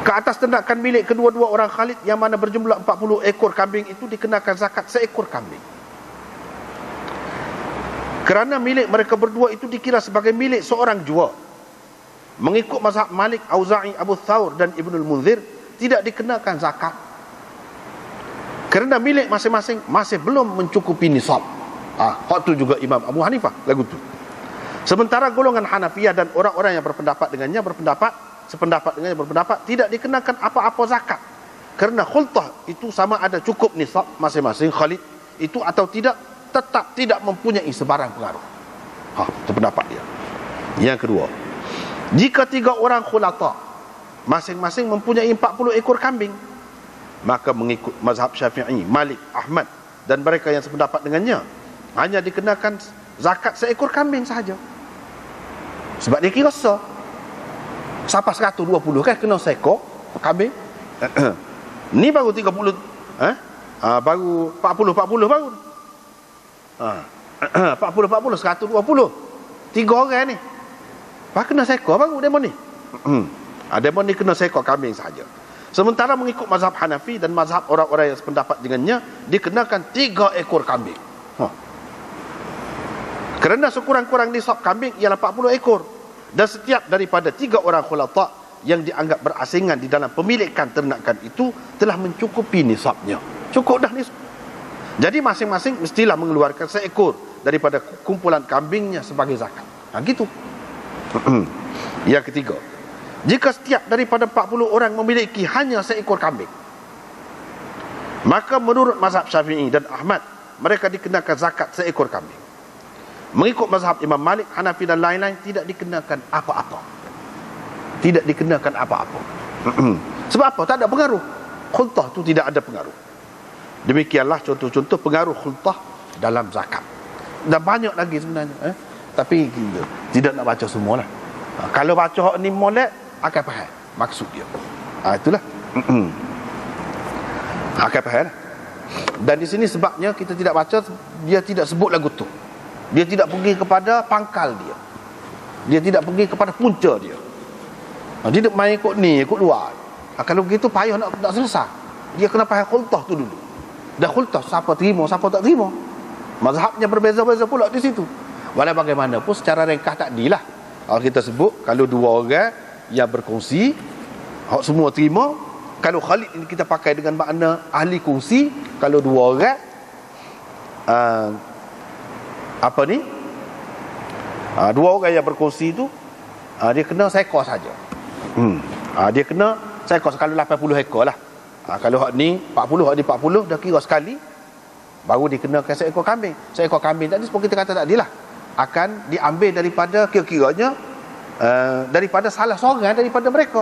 Speaker 1: Ke atas ternakan milik kedua-dua orang khalid yang mana berjumlah 40 ekor kambing itu dikenakan zakat seekor kambing. Kerana milik mereka berdua itu dikira sebagai milik seorang jua. Mengikut mazhab Malik, Auza'i, Abu Thawr dan Ibnul Munzir, tidak dikenakan zakat. Kerana milik masing-masing masih belum mencukupi nisab. Hak tu juga Imam Abu Hanifah lagu tu. Sementara golongan Hanafiyah dan orang-orang yang berpendapat dengannya berpendapat tidak dikenakan apa-apa zakat. Kerana khultah itu sama ada cukup nisab masing-masing khalid itu atau tidak, tetap tidak mempunyai sebarang pengaruh. Itu pendapat dia. Yang kedua, jika 3 orang khulata masing-masing mempunyai 40 ekor kambing, maka mengikut mazhab Syafi'i, Malik, Ahmad dan mereka yang sependapat dengannya, hanya dikenakan zakat seekor kambing sahaja. Sebab dia kira siapa 120 kan kena seekor kambing. Ni baru 30, baru 40 baru. 40 120. 3 orang ni. Pak kena seekor baru demo ni. Demo ni kena seekor kambing sahaja. Sementara mengikut mazhab Hanafi dan mazhab orang-orang yang sependapat dengannya, dikenakan 3 ekor kambing. Kerana sekurang-kurang nisab kambing ialah 40 ekor. Dan setiap daripada 3 orang khulata yang dianggap berasingan di dalam pemilikan ternakan itu telah mencukupi nisabnya. Cukup dah nisab. Jadi masing-masing mestilah mengeluarkan seekor daripada kumpulan kambingnya sebagai zakat. Gitu. Yang ketiga, jika setiap daripada 40 orang memiliki hanya seekor kambing, maka menurut mazhab Syafi'i dan Ahmad, mereka dikenakan zakat seekor kambing. Mengikut mazhab Imam Malik, Hanafi dan lain-lain, tidak dikenakan apa-apa. Tidak dikenakan apa-apa. Sebab apa? Tak ada pengaruh. Khultah tu tidak ada pengaruh. Demikianlah contoh-contoh pengaruh khultah dalam zakat. Dan banyak lagi sebenarnya. Tapi tidak nak baca semualah. Kalau baca hak ni molek, akan faham maksud dia. Itulah. Akan faham. Dan di sini sebabnya kita tidak baca, dia tidak sebut lagu tu. Dia tidak pergi kepada pangkal dia. Dia tidak pergi kepada punca dia. Dia tidak main ikut ni, ikut luar. Kalau begitu payah nak selesai. Dia kena faham khultah tu dulu. Dan khultah siapa terima, siapa tak terima. Mazhabnya berbeza-beza pula di situ. Walau bagaimanapun secara ringkas takdilah. Kalau kita sebut, kalau 2 orang yang berkongsi, hak semua terima. Kalau khalid ini kita pakai dengan makna ahli kongsi. Kalau 2 orang dua orang yang berkongsi tu, dia kena seekor saja. Dia kena seekor. Kalau 80 ekor lah. Kalau hak ni 40, hak ni 40, dah kira sekali, baru dikenakan seekor kambing. Seekor kambing tadi seperti kita kata tadi lah, akan diambil daripada kira-kiranya daripada salah seorang daripada mereka.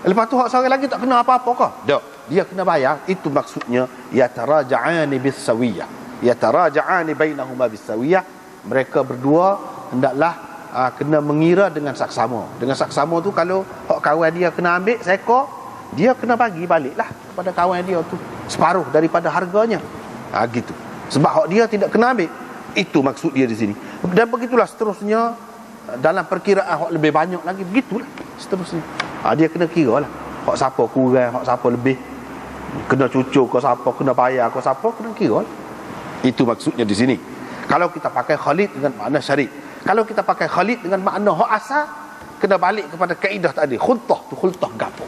Speaker 1: Lepas tu hak seorang lagi tak kena apa-apa kah? Tak. Dia kena bayar. Itu maksudnya yataraja'ani bis-sawiyah. Yataraja'ani bainahuma bis-sawiyah. Mereka berdua hendaklah kena mengira dengan saksama. Dengan saksama tu, kalau hak kawan dia kena ambil seekor, dia kena bagi baliklah kepada kawan dia tu separuh daripada harganya. Gitu. Sebab hak dia tidak kena ambil. Itu maksud dia di sini. Dan begitulah seterusnya dalam perkiraan hak lebih banyak lagi, begitulah seterusnya. Dia kena kira lah. Hak siapa kurang, hak siapa lebih, kena cucuk ke siapa, kena bayar ke siapa, kena kira lah. Itu maksudnya di sini. Kalau kita pakai khalid dengan makna syar'i. Kalau kita pakai khalid dengan makna hak asal, kena balik kepada kaedah tadi. Khultah tu khultah gapo.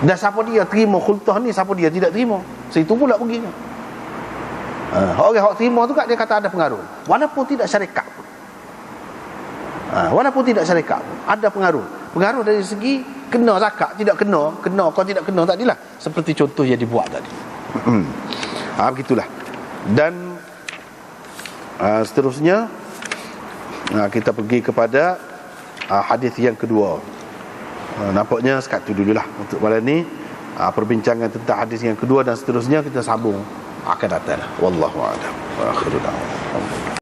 Speaker 1: Dan siapa dia terima khultah ni, siapa dia tidak terima. Situ pula perginya. Orang hak terima tu kat dia kata ada pengaruh, walaupun tidak syarikat pun. Walaupun tidak syarikat pun ada pengaruh. Pengaruh dari segi kena zakat, tidak kena kau tidak kena tadilah, seperti contoh yang dibuat tadi. Begitulah. Dan seterusnya kita pergi kepada hadis yang kedua. Nampaknya sekat tu dululah untuk malam ni. Perbincangan tentang hadis yang kedua dan seterusnya kita sambung akan datang. Wallahu a'lam. Wa akhiru da'wana.